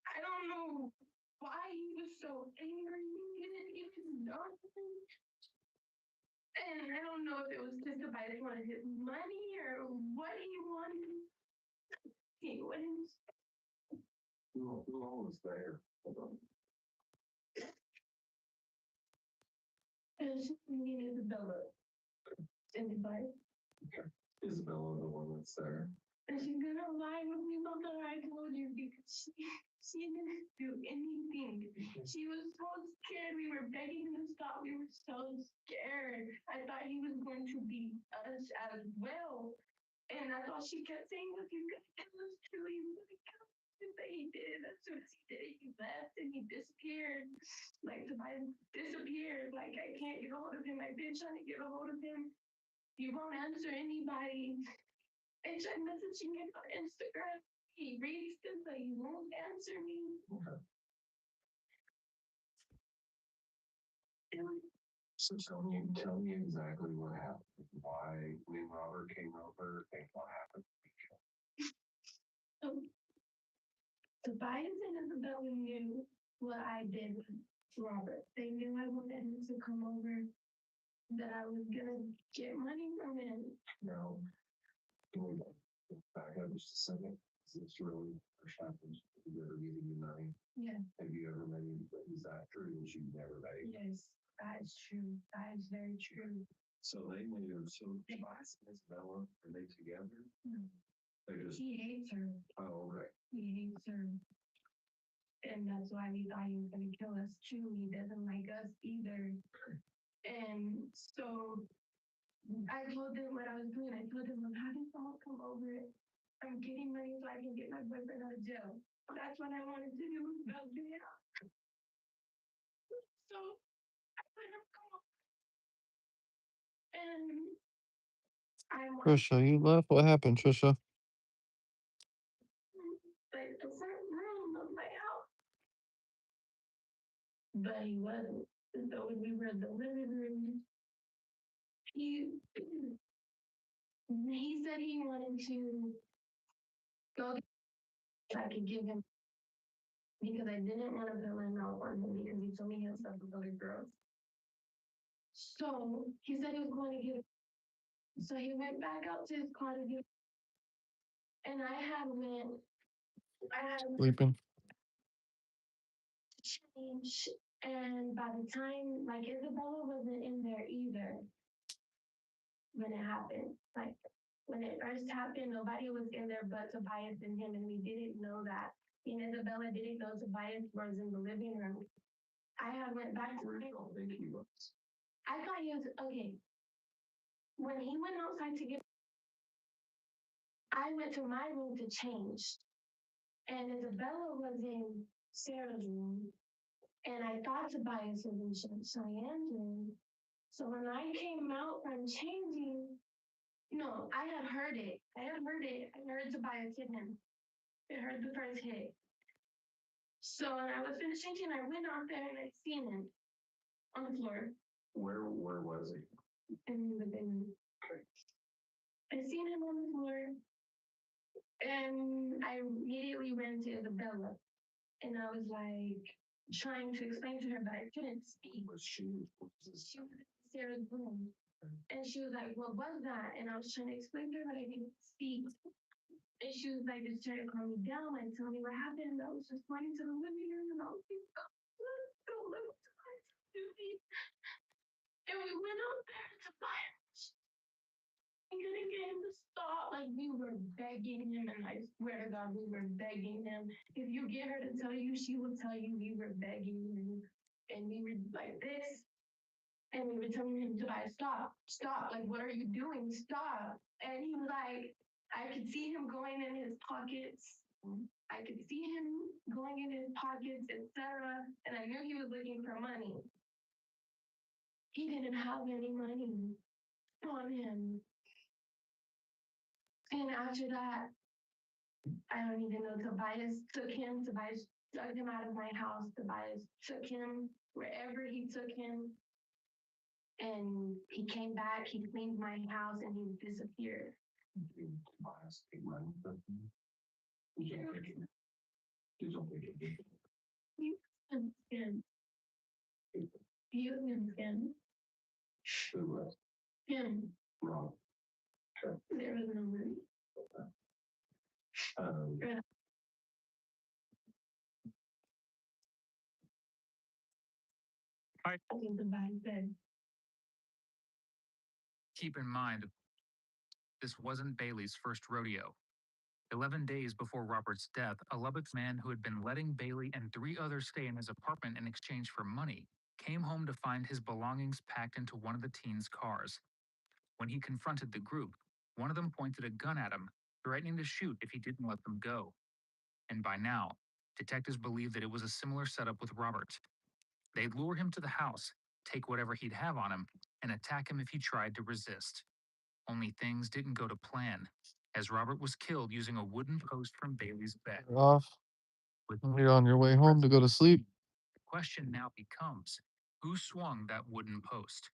I don't know why he was so angry. He didn't even know. And I don't know if it was just about he wanted his money or what he wanted. He wins. Who all was there? It was just me and Isabella. Anybody? Okay. Isabella, the one that's there. And she's gonna lie with me about that I told you because she didn't do anything. She was so scared. We were begging him to stop. We were so scared. I thought he was going to beat us as well. And that's all she kept saying was, he's gonna kill us too. He's gonna kill us. But he did. As soon as he did it, he left and he disappeared. Like Tobias disappeared. Like I can't get a hold of him. I've been trying to get a hold of him. He won't answer anybody. I tried messaging him on Instagram. He reads them, but he won't answer me. So tell me exactly what happened. Why, when Robert came over, and what happened? Tobias and Isabella knew what I did with Robert. They knew I wanted him to come over, that I was gonna get money from him. No. Can we back up just a second? Is this really first happened? Have you ever given you money? Yeah. Have you ever made, is that true that you never made? Yes, that is true. That is very true. So they knew, so Tobias and Isabella, are they together? No. They just, He hates her. oh, okay. He hates her. And that's why we thought he was gonna kill us too. He doesn't like us either. And so I told them what I was doing. I told them I'm having someone come over. I'm getting money so I can get my boyfriend out of jail. That's what I wanted to do about doing it. So I let him come over. And I want Trisha, you left? What happened, Trisha? like the front room of my house. But he wasn't. So when we were in the living room, he said he wanted to go so I could give him because I didn't want to put him out on him because he told me he had stuff with other girls. So he said he was going to get so he went back out to his car to get and I had Sleeping? change and by the time like Isabella wasn't in there either when it happened. Like when it first happened, nobody was in there but Tobias and him, and we didn't know that. And Isabella didn't know Tobias was in the living room. I had went back to Where do you think he was? I thought he was okay. When he went outside to get I went to my room to change. And Isabella was in Sarah's room. And I thought Tobias was in Cheyenne's room. So when I came out from changing, no, I had heard it. I heard Tobias hit him. I heard the first hit. So when I was finished changing, I went out there and I seen him on the floor. Where was he? In the bedroom. I seen him on the floor. And I immediately went to Isabella. And I was like trying to explain to her, but I couldn't speak. She was in Sarah's room. And she was like, what was that? And I was trying to explain to her, but I didn't speak. And she was like, just trying to calm me down, like tell me what happened. I was just running to the living room and I was like, go look to my duty. And we went out there to buy it. I'm gonna get him to stop. Like we were begging him, and I swear to God, we were begging him. If you get her to tell you, she will tell you we were begging him. And we were like this. And we were telling him to stop. Like, what are you doing? Stop. And he was like, I could see him going in his pockets. I could see him going in his pockets, etc. And I knew he was looking for money. He didn't have any money on him. And after that, I don't even know, Tobias took him out of my house. Tobias took him wherever he took him. And he came back, he cleaned my house, and he disappeared. Tobias take money from him? You don't think it. You don't think it did. You understand. You understand. Who was? Him. Wrong. Okay. There was no money. I think the bank said. Keep in mind, this wasn't Bailey's first rodeo. 11 days before Robert's death, a Lubbock man who had been letting Bailey and 3 others stay in his apartment in exchange for money came home to find his belongings packed into one of the teens' cars. When he confronted the group, one of them pointed a gun at him, threatening to shoot if he didn't let them go. And by now, detectives believed that it was a similar setup with Robert. They'd lure him to the house, take whatever he'd have on him, and attack him if he tried to resist. Only things didn't go to plan, as Robert was killed using a wooden post from Bailey's bed. You're off. With You're on your way home to go to sleep. the question now becomes, who swung that wooden post?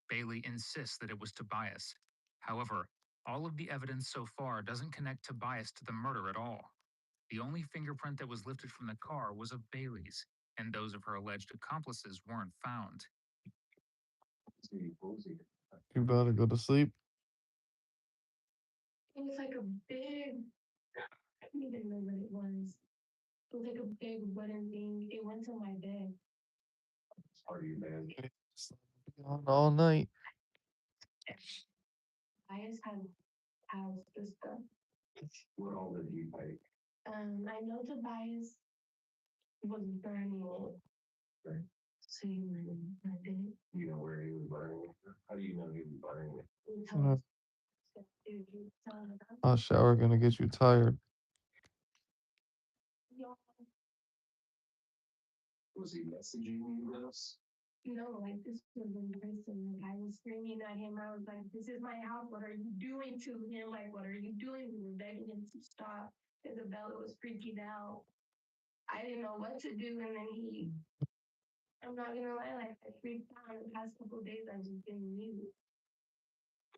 Bailey insists that it was Tobias. However, all of the evidence so far doesn't connect Tobias to the murder at all. The only fingerprint that was lifted from the car was of Bailey's, and those of her alleged accomplices weren't found. You about to go to sleep? It was like a big, I don't even know what it was. It was like a big wooden thing. It went to my bed. Are you man? On all night. I just had house this stuff. What all did you take? I know Tobias was burning it. Right. So you burned it. You know where he was burning it? How do you know he was burning it? You told us. Dude, you told us. A shower gonna get you tired. Y'all, Was he messaging you this? no, like this was in person. Like I was screaming at him. I was like, "This is my house. What are you doing to him? Like, what are you doing?" We were begging him to stop. Isabella was freaking out. I didn't know what to do, and then I'm not gonna lie, like I freaked out. The past couple of days, I've just been mute.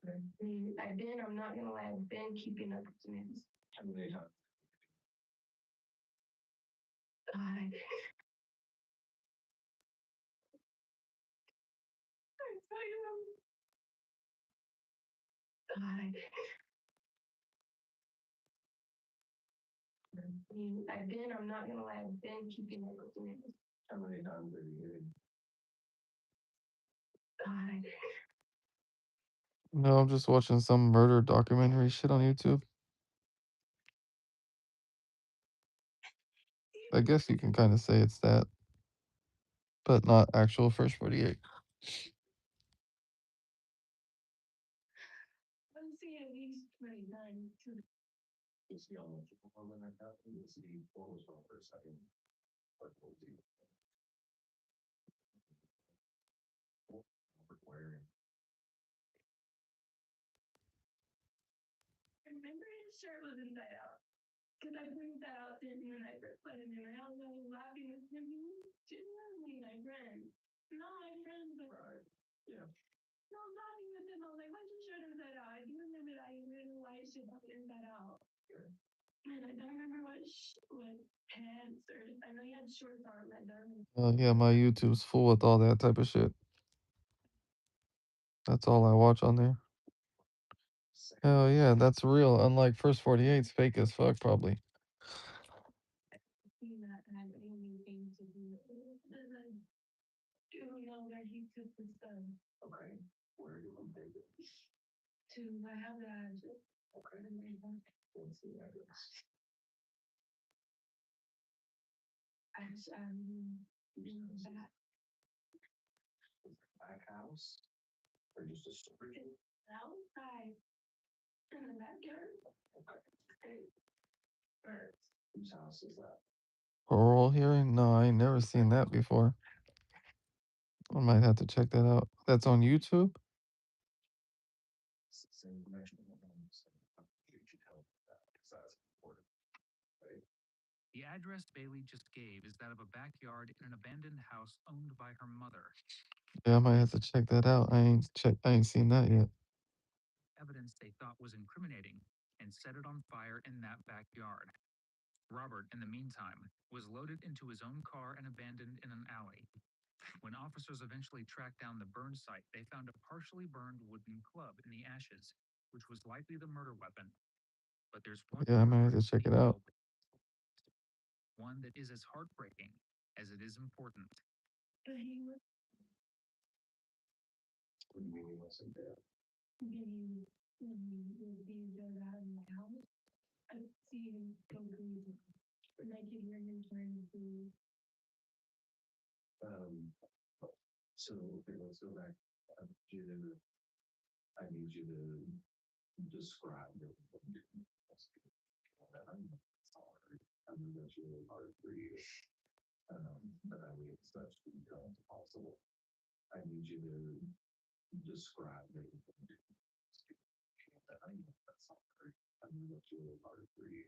I'm not gonna lie, I've been keeping up with news. How many times? God. God. I'm not gonna lie, I've been keeping up with news. How many times did you hit him? God. No, I'm just watching some murder documentary shit on YouTube. I guess you can kind of say it's that, but not actual First 48. I'm seeing at least 29 too. Is he on the phone when that happened? Is he what was wrong for a second? What was he? Wearing. I remember his shirt was inside out. Cause I printed that out there and then I put it in. I was like laughing with him. Genuinely my friend. Not my friend, but Right. Yeah. no, I'm laughing with him. I was like, why's your shirt inside out? I do remember that you really white shit was inside out. Okay. And I don't remember what pants or I know he had shorts on. I don't remember. Yeah, my YouTube's full with all that type of shit. That's all I watch on there. Hell yeah, that's real. Unlike First 48's fake as fuck, probably. See that had anything to do with it. Then I do know where he took the stuff. Okay. Where do you take it? I have the address. Okay. What's the address? Back Back house? Or just a storage? outside in the backyard. Okay. Alright. Whose house is that? Oral hearing? No, I ain't never seen that before. I might have to check that out. That's on YouTube? Same information. You should help with that because that's important. Right? The address Bailey just gave is that of a backyard in an abandoned house owned by her mother. Yeah, I might have to check that out. I ain't seen that yet. Evidence they thought was incriminating and set it on fire in that backyard. Robert, in the meantime, was loaded into his own car and abandoned in an alley. When officers eventually tracked down the burn site, they found a partially burned wooden club in the ashes, which was likely the murder weapon. But there's one Yeah, I might have more to check it out. one that is as heartbreaking as it is important. But he was What do you mean he wasn't there? being drug out of my house. I see him go crazy. And I could hear him trying to. So okay, let's go back. I need you to describe it. I know that's really hard for you. But I mean, it's such detail as possible. I need you to describe it. I know that's hard. I know that's really hard for you.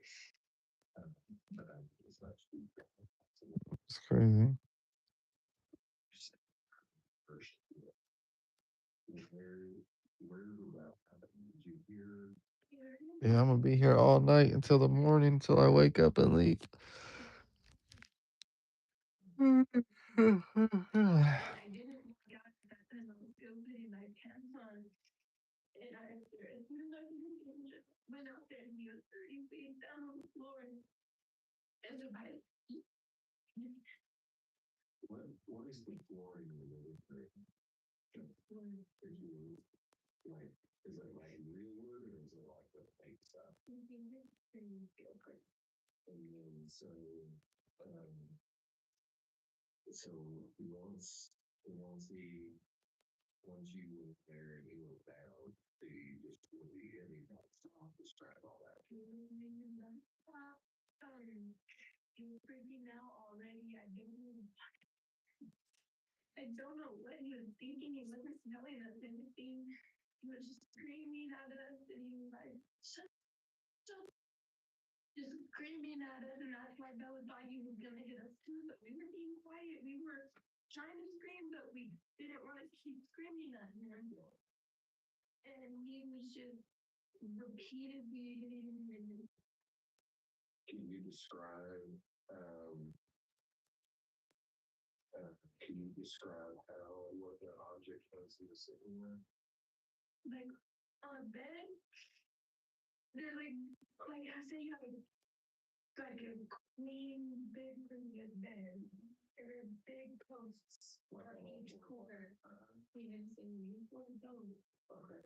But I mean, it's such detail as possible. It's crazy. First, where did you hear? Yeah, I'm gonna be here all night until the morning, until I wake up and leave. I didn't walk out at that time. I was still putting my pants on. And as soon as I just went out there and he was 30 feet down on the floor. And if I What is the floor in your living room? Did you like? Is it like real wood or is it like the fake stuff? And then so once you went there and you were down, you just really any describe all that. he was freaking out already. I don't know what he was thinking. He wasn't telling us anything. He was just screaming at us, and he was like, shut, just screaming at us. And that's why Bella thought he was gonna hit us too. But we were being quiet. We were trying to scream, but we didn't want to keep screaming at him. And he was just repeatedly hitting him. Can you describe? Can you describe what the object was he was sitting in? Like on a bed. They're like I say, you have like a queen big good bed. There are big posts on each corner. He didn't see me. One of those. Okay.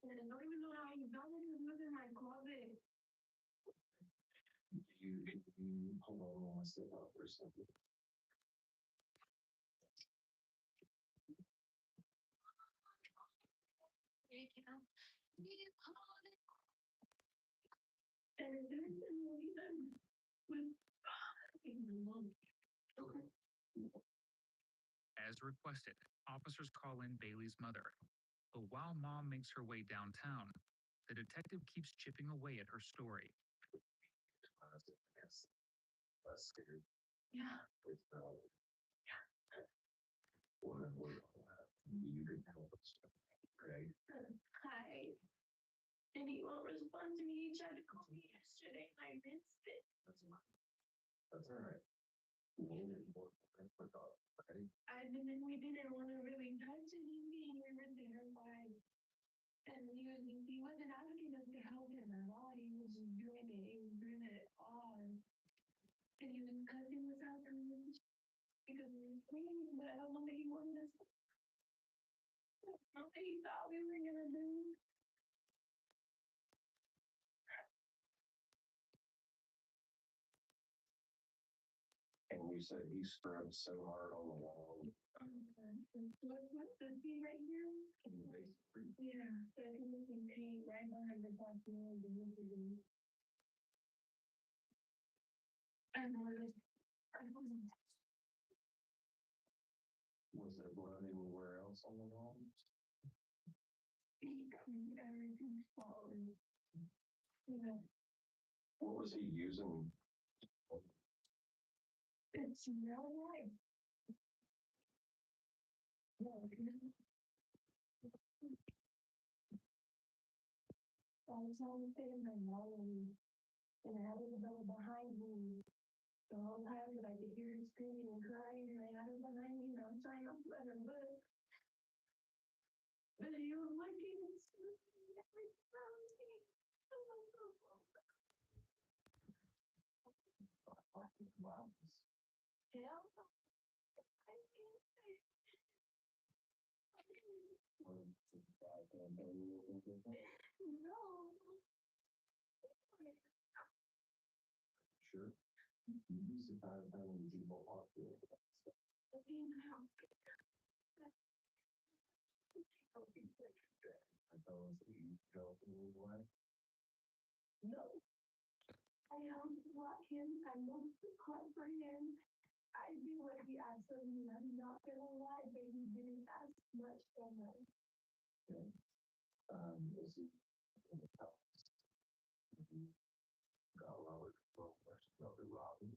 And I don't even know how he got it. It was in my closet. You hold on, I want to step out for a second. As requested, officers call in Bailey's mother. But while Mom makes her way downtown, the detective keeps chipping away at her story. Less scared. Yeah. It's you can help us, right? Hi. And he won't respond to me. He tried to call me yesterday and I missed it. That's all right. Right? And then we didn't want to really touch anything. We were terrified. And he wasn't asking us to help him at all. He was just doing it. He was doing it all. And he was cussing us out because we were screaming, but I don't know that he wanted us. I don't know what he thought we were gonna do. And you said he scrubbed so hard on the wall. What's the scene right here? Yeah, so he was in pain right behind the bathroom. And was there blood anywhere else on the wall? Everything's falling. Yeah. What was he using? It's no life. I was on the thing and I had a bell behind me the whole time, but I could hear him screaming and crying, and I had him behind me, and I'm trying not to let him look. But he was looking and screaming every time. Wow. Hell no. I can't say. No. how would you go off with that stuff? I tell us that you go through life. No. I want him. I want to call for him. I do what he asked of me. I'm not gonna lie, but he didn't ask much from us. Okay. This is in the house. Got Robert Control versus Robert Robin.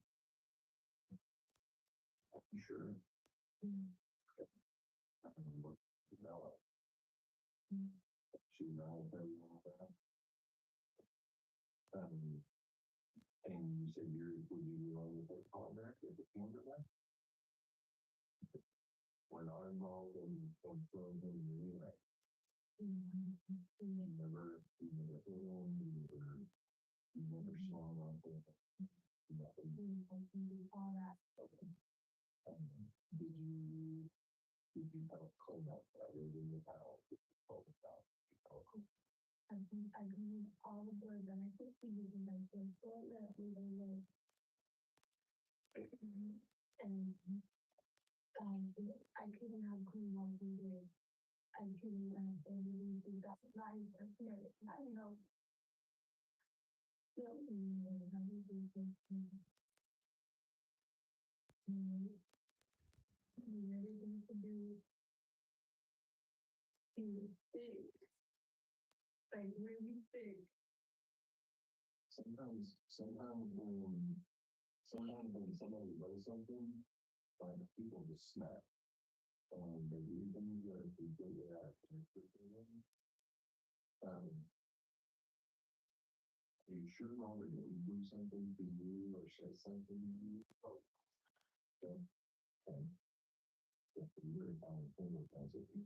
I'm sure. What develop. She knows everyone that. And you said would you be willing to take contact if it came to that? We're not involved in throwing him in the relay. You never hit him, you never saw him on there. Nothing. All that. Okay. Did you have a clean up other than the towel? I think I grew all the birds and I think he was in my first door that we were in. And I couldn't have clean up in there. I couldn't have anything that life or spirit. I don't know. So, everything to do is big. Like really big. Sometimes when somebody does something, people just snap. Maybe even if we do that, are you sure Robert didn't do something to you or say something to you? Oh, okay. Okay. That's a very common thing with guys that you.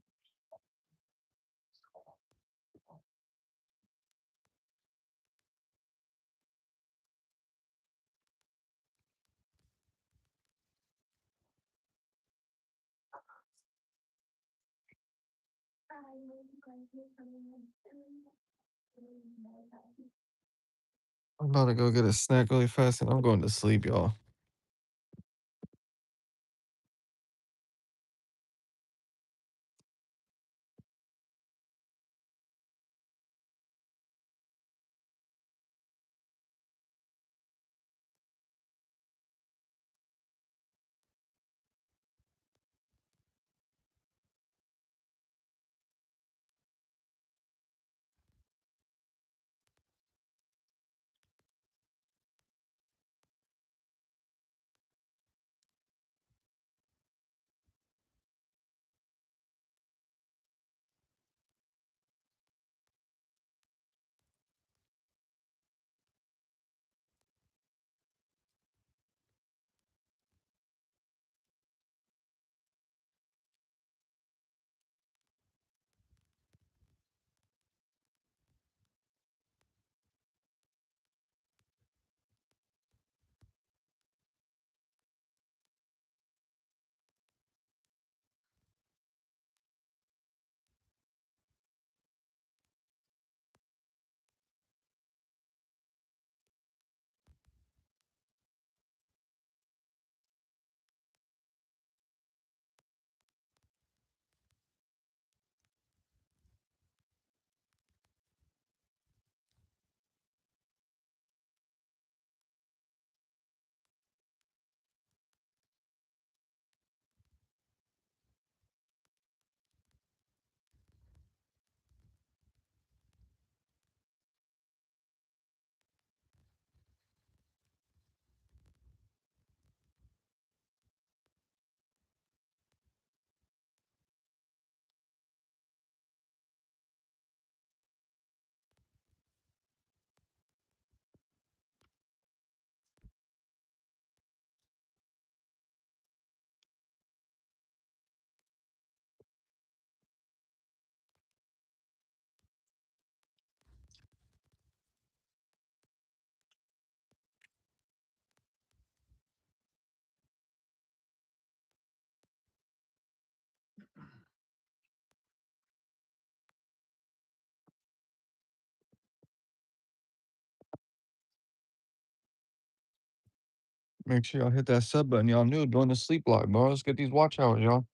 I'm about to go get a snack really fast and I'm going to sleep, y'all. Make sure y'all hit that sub button. Y'all new doing the sleep block, bro. Let's get these watch hours, y'all.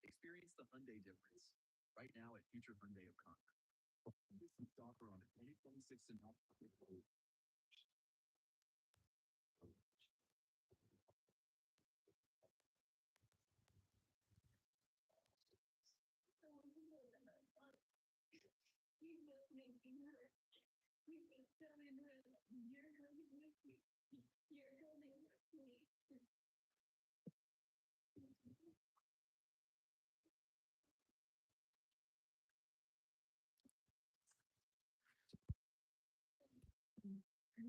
Experience the Hyundai difference. Right now at Future Hyundai of Concord. Instant offer on a 2026 and up. So,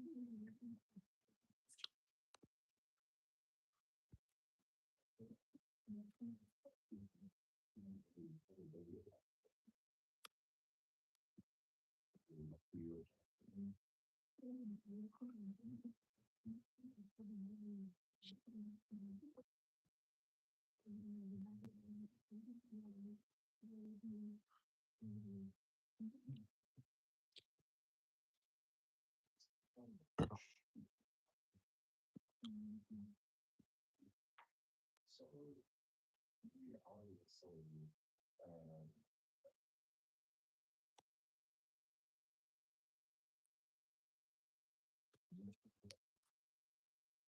yeah, obviously, um,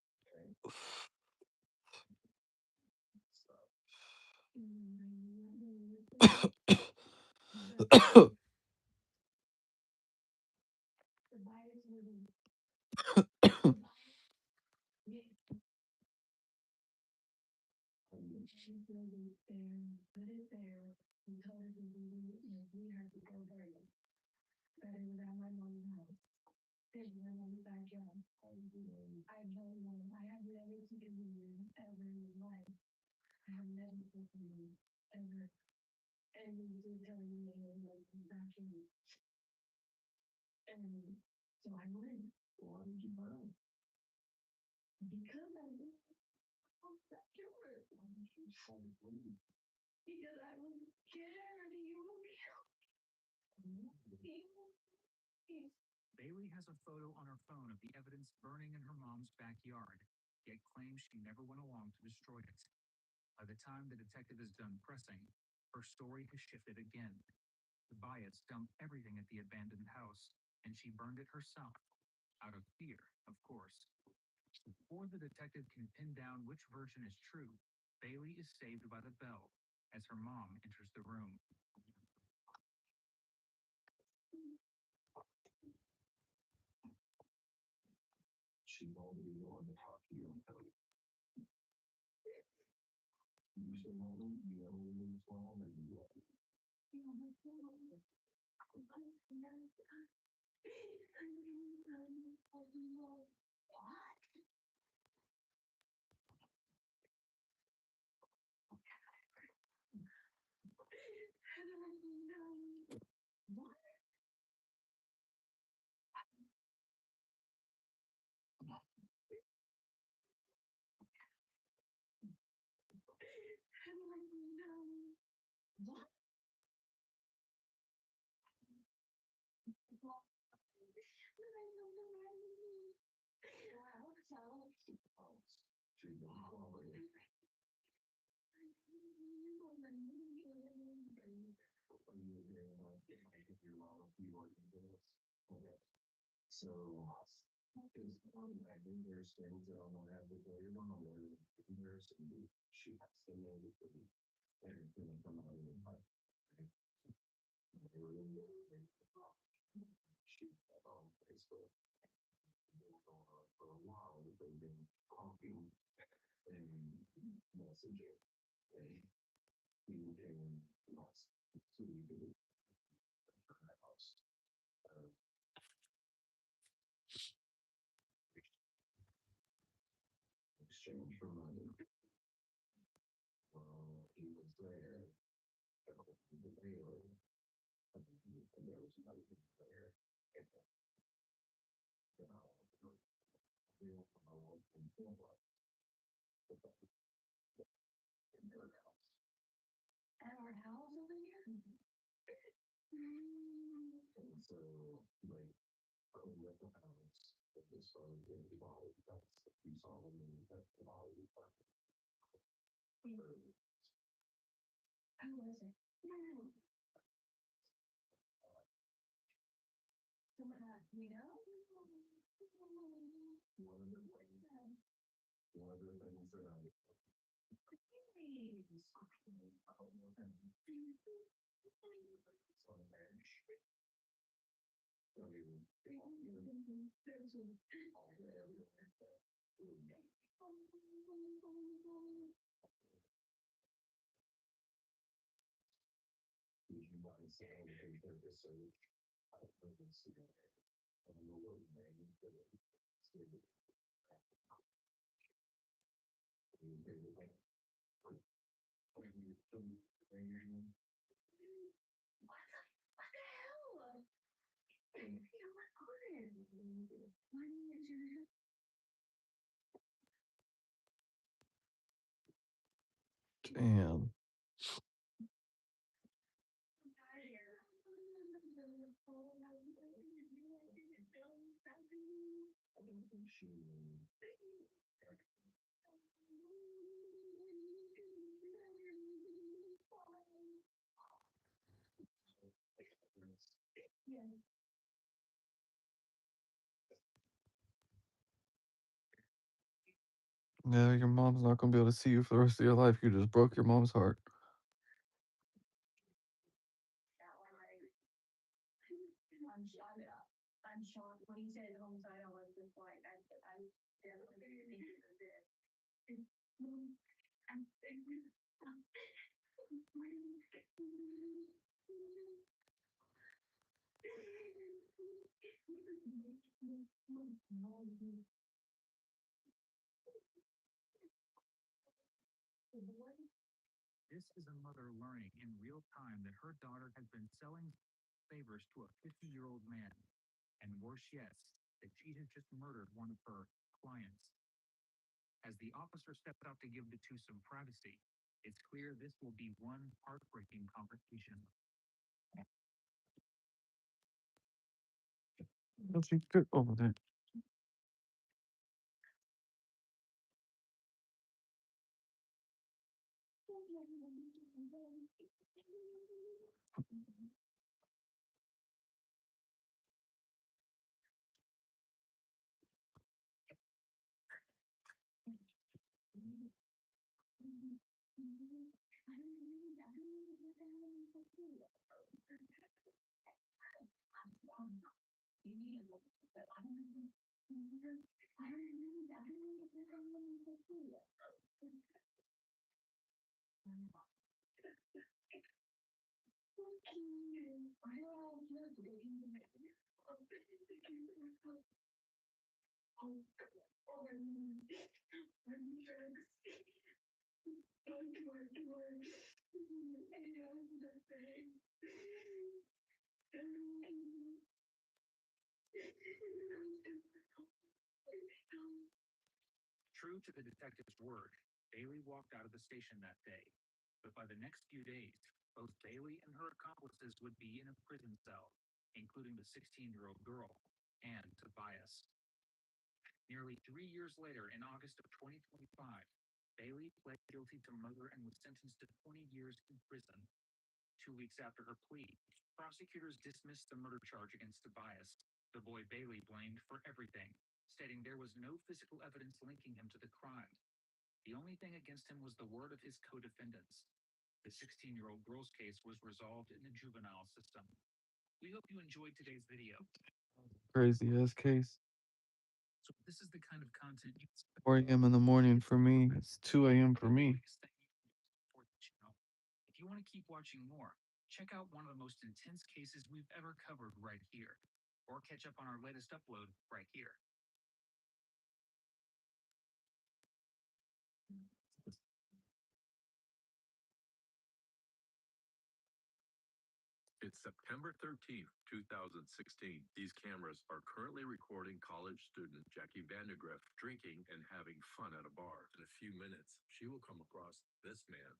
okay, The buyers really building there, put it there, and told her to we have to go there. But it was at my mom's house. There's my mom's backyard. I don't know. I have never taken him ever in my life. I have never taken him ever. And he was telling me that he was back in. And so I went. why did you run? Because I was backyard. Because I was scared he would Bailey has a photo on her phone of the evidence burning in her mom's backyard, yet claims she never went along to destroy it. By the time the detective is done pressing, her story has shifted again. The Byatts dumped everything at the abandoned house, and she burned it herself, out of fear, of course. Before the detective can pin down which version is true, Bailey is saved by the bell as her mom enters the room. She already wanted to talk to you on phone. You said, well, you know, what's wrong and you like, she don't call it. So, because I think there's things that I'm gonna have to tell your mom, there's she has to know that everything gonna come out of your life. She on Facebook. For a while, they've been talking and messaging. And he came lost to the house. Exchange for money. Well, he was there. The Bailey. And there was another thing there. And, you know, real from a long time before. In their house. at our house over here. And so, like, going with the house, that this started getting involved, that's you saw them in that body. Who was it? Someone we know? One of the things that I on marriage. I mean, would you mind saying that there's a search? I don't know what name, but What the hell? You know what on? Why didn't you? Damn. Yeah, your mom's not gonna be able to see you for the rest of your life. You just broke your mom's heart. I'm shocked. When he said homicide, I was just like, I definitely think it was this. I'm This is a mother learning in real time that her daughter has been selling favors to a 50-year-old man. And worse yet, that she has just murdered one of her clients. As the officer steps out to give the two some privacy, it's clear this will be one heartbreaking conversation. What's he fit over there? True to the detective's word, Bailey walked out of the station that day. But by the next few days, both Bailey and her accomplices would be in a prison cell, including the 16-year-old girl and Tobias. Nearly 3 years later, in August of 2025, Bailey pled guilty to murder and was sentenced to 20 years in prison. 2 weeks after her plea, prosecutors dismissed the murder charge against Tobias, the boy Bailey blamed for everything, stating there was no physical evidence linking him to the crime. The only thing against him was the word of his co-defendants. The 16-year-old girl's case was resolved in the juvenile system. We hope you enjoyed today's video. Crazy ass case. So this is the kind of content you 4 a.m. in the morning for me. It's 2 a.m. for me. support the channel. If you want to keep watching more, check out one of the most intense cases we've ever covered right here, or catch up on our latest upload right here. It's September 13th, 2016. These cameras are currently recording college student Jackie Vandergrift drinking and having fun at a bar. In a few minutes, she will come across this man.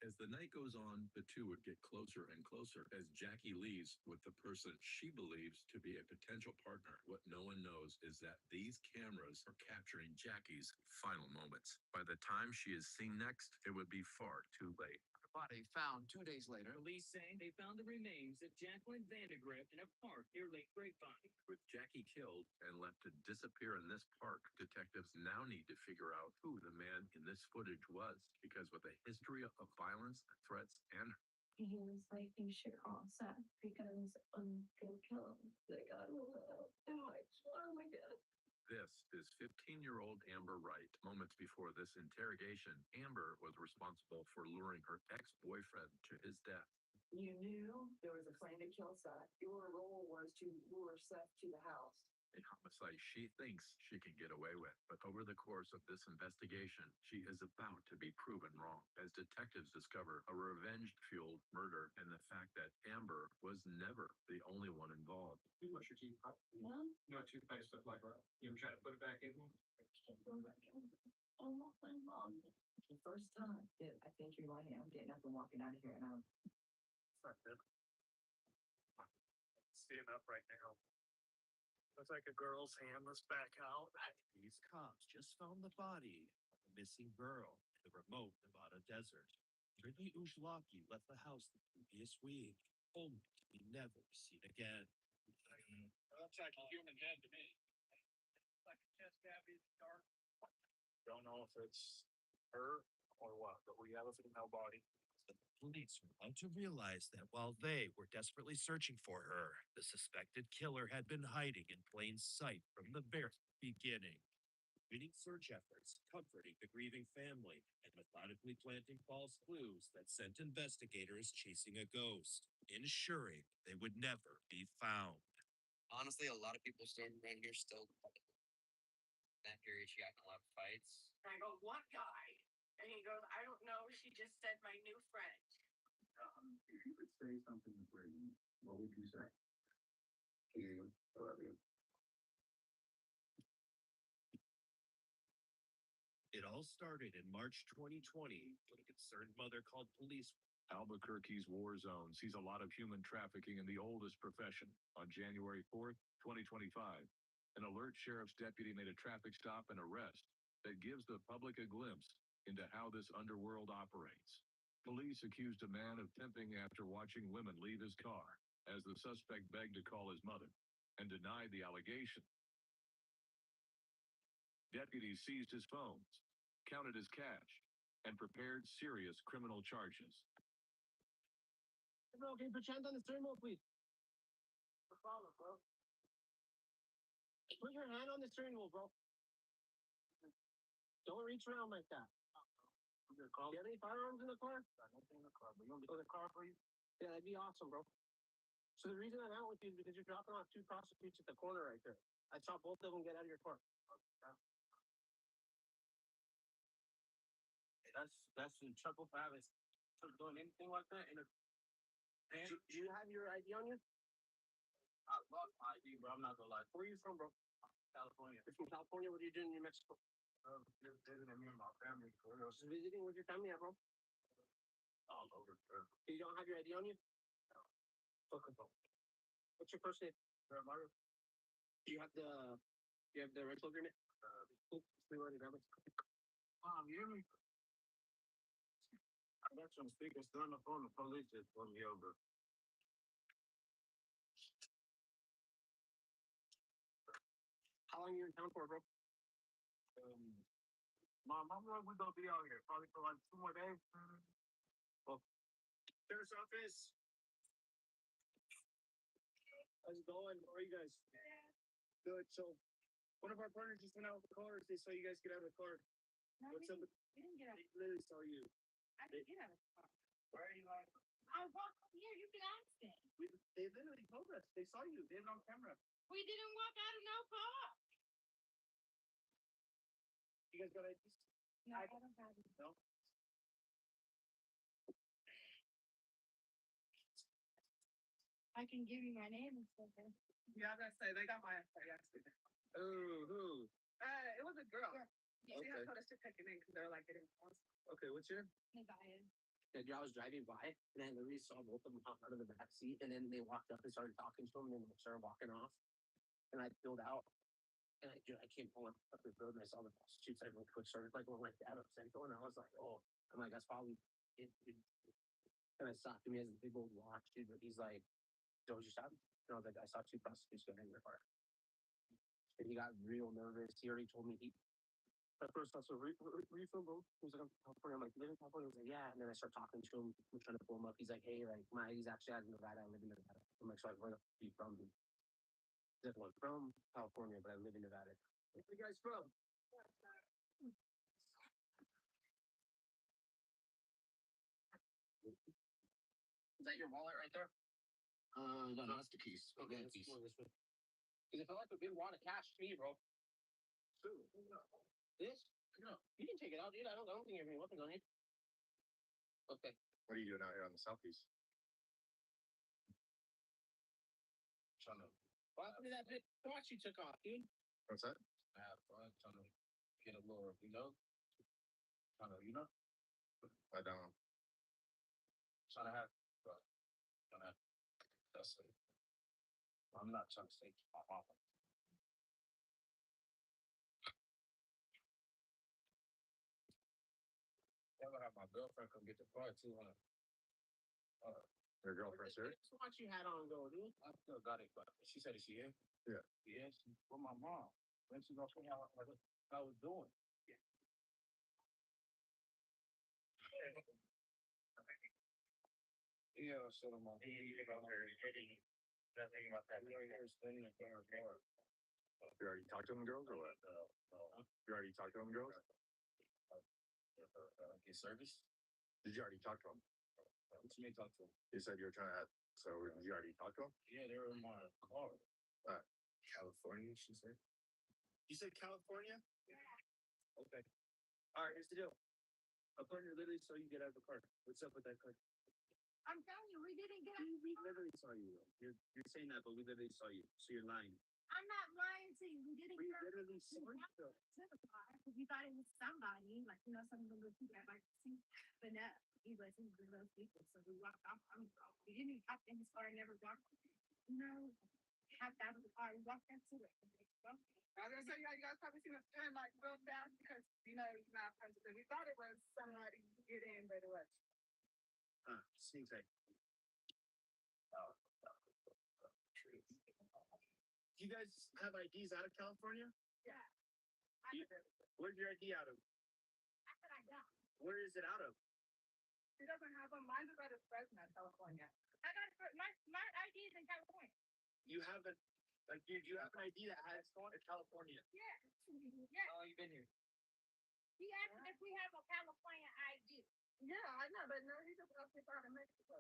As the night goes on, the two would get closer and closer as Jackie leaves with the person she believes to be a potential partner. What no one knows is that these cameras are capturing Jackie's final moments. By the time she is seen next, it would be far too late. Body found 2 days later. Police saying they found the remains of Jacqueline Vandergrift in a park near Lake Grapevine. With Jackie killed and left to disappear in this park, detectives now need to figure out who the man in this footage was. Because with a history of violence, threats, and He was like, you should cross that because I'm gonna kill him. Like, I don't know. Oh my god. this is 15-year-old Amber Wright. Moments before this interrogation, Amber was responsible for luring her ex-boyfriend to his death. You knew there was a plan to kill Seth. Your role was to lure Seth to the house. A homicide she thinks she can get away with. But over the course of this investigation, she is about to be proven wrong as detectives discover a revenge-fueled murder and the fact that Amber was never the only one involved. You wash your teeth. No. You know, toothpaste stuff like that. You ever try to put it back in? Almost my mom. The first time that I think you're lying, I'm getting up and walking out of here, and I'm It's not good. Staying up right now. Looks like a girl's hand was back out. These cops just found the body of a missing girl in the remote Nevada desert. Brittany Ushlaki left the house the previous week, only to be never seen again. Looks like a human head to me. Like a chest cavity in the dark. Don't know if it's her or what, but we have a female body. The police were about to realize that while they were desperately searching for her, the suspected killer had been hiding in plain sight from the very beginning. Leading search efforts, comforting the grieving family, and methodically planting false clues that sent investigators chasing a ghost, ensuring they would never be found. Honestly, a lot of people still around here still. That period, she got in a lot of fights. And I go, what guy? And he goes, I don't know. She just said my new friend. If you could say something to Brittany, what would you say? I love you. It all started in March 2020 when a concerned mother called police. Albuquerque's war zone sees a lot of human trafficking in the oldest profession. On January 4th, 2025, an alert sheriff's deputy made a traffic stop and arrest that gives the public a glimpse into how this underworld operates. Police accused a man of pimping after watching women leave his car, as the suspect begged to call his mother and denied the allegation. Deputies seized his phones, counted his cash, and prepared serious criminal charges. Bro, can you put your hands on the steering wheel, please? Follow, bro. Put your hand on the steering wheel, bro. Don't reach around like that. Do you have any firearms in the car? Nothing in the car, but you want me to go to the car for you? Yeah, that'd be awesome, bro. So the reason I'm out with you is because you're dropping off two prostitutes at the corner right there. I saw both of them get out of your car. That's in trouble for having doing anything like that in a. Do you have your ID on you? I lost my ID, bro. I'm not gonna lie. Where are you from, bro? California. You're from California. What are you doing in New Mexico? Just visiting me and my family. For real. Just visiting with your family, yeah, bro. All over, bro. You don't have your ID on you? No. Okay, bro. What's your first name? Mario. Do you have the rental agreement? Cool. We were to grab it. Mom, you hear me? I got some speakers still on the phone. The police just pulled me over. How long are you in town for, bro? Mom, how long we gonna be out here? Probably for like 2 more days. Well, sheriff's office. How's it going? How are you guys? Good. So, one of our partners just went out with the cars. They saw you guys get out of the car. No, What's we up? didn't, we didn't get out. They literally saw you. I didn't get out of the car. Where are you going? I walked over here. You can ask them. They literally told us. They saw you. They had it on camera. We didn't walk out of no car. You guys got IDs? No, I don't have it. No. I can give you my name and stuff. Yeah, I gotta say they got my yesterday. Who? It was a girl. Yeah, they had told us to pick it in because they're like getting lost. Okay, what's your? Nabaya. And I was driving by, and I literally saw both of them hop out of the back seat, and then they walked up and started talking to him, and then they started walking off. And I peeled out, and I came pulling up the road, and I saw the prostitutes. I real quick started like going like that up Central, and I was like, oh, I'm like, that's probably it. And I stopped him. He has a big old watch, dude. But he's like, "Don't you stop?" And I was like, "I saw two prostitutes go in your car." And he got real nervous. He already told me he. At first, I was like, where you from, bro? He was like, I'm from California. I'm like, you live in California? He was like, yeah. And then I start talking to him. I'm trying to pull him up. He's like, hey, like, he's actually out of Nevada. I live in Nevada. I'm like, so where the f*** are you from, dude? He's like, well, I'm from California, but I live in Nevada. Where are you guys from? that your wallet right there? No, that's the keys. Okay, this one. Because it felt like a big wad of cash to me, bro. This? No. You can take it out, dude. I don't think you have any weapons on you. Okay. What are you doing out here on the southeast? Trying to What happened to that bit watch you took off, dude? what's that? Have fun trying to get a little, trying to, I don't. trying to have, trying to have, that's it. I'm not trying to say pop off. I'm gonna have my girlfriend come get the car too, huh? Your girlfriend's here? What you had on though, dude? I still got it, but she said, is she here? Yeah. Yeah, she's with my mom. When she gonna figure out what I was doing. Yeah, so I'm on. Nothing about that. You already talked to them girls or what? You already talked to them girls? Get service? Did you already talk to them? What you mean talk to them? You said you were trying to have, so did you already talk to them? Yeah, they were in my car. California, she said. You said California? Okay. All right, here's the deal. A partner literally saw you get out of the car. What's up with that car? I'm telling you, we didn't get. We literally saw you. You're saying that, but we literally saw you. So you're lying. I'm not lying to you. We didn't We get literally saw you. to the car because we thought it was somebody, like some of the people that like to see, but no, he wasn't one of those people. So we walked off. We didn't even hop in his car. Never walked. No, hopped out of the car. We walked into it. I was gonna say, you guys probably seen us turn like real fast because it's not punches. We thought it was somebody get in, but it was. Seems like. You guys have IDs out of California? Yeah. Where's your ID out of? I said I got. Where is it out of? He doesn't have them. Mine's out of Fresno, California. I got my ID is in California. You have a, like, dude, you have an ID that has going to California. Yeah. Yeah. How long you been here? He asked if we have a California ID. Yeah, I know, but no, he just up here out of Mexico.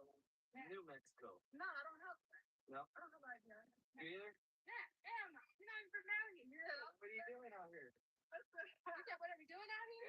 New Mexico. No, I don't have that. No? I don't have that here. You either? Yeah, hell no. You're not even from out here. Yeah. What are you doing out here? You said, what are we doing out here?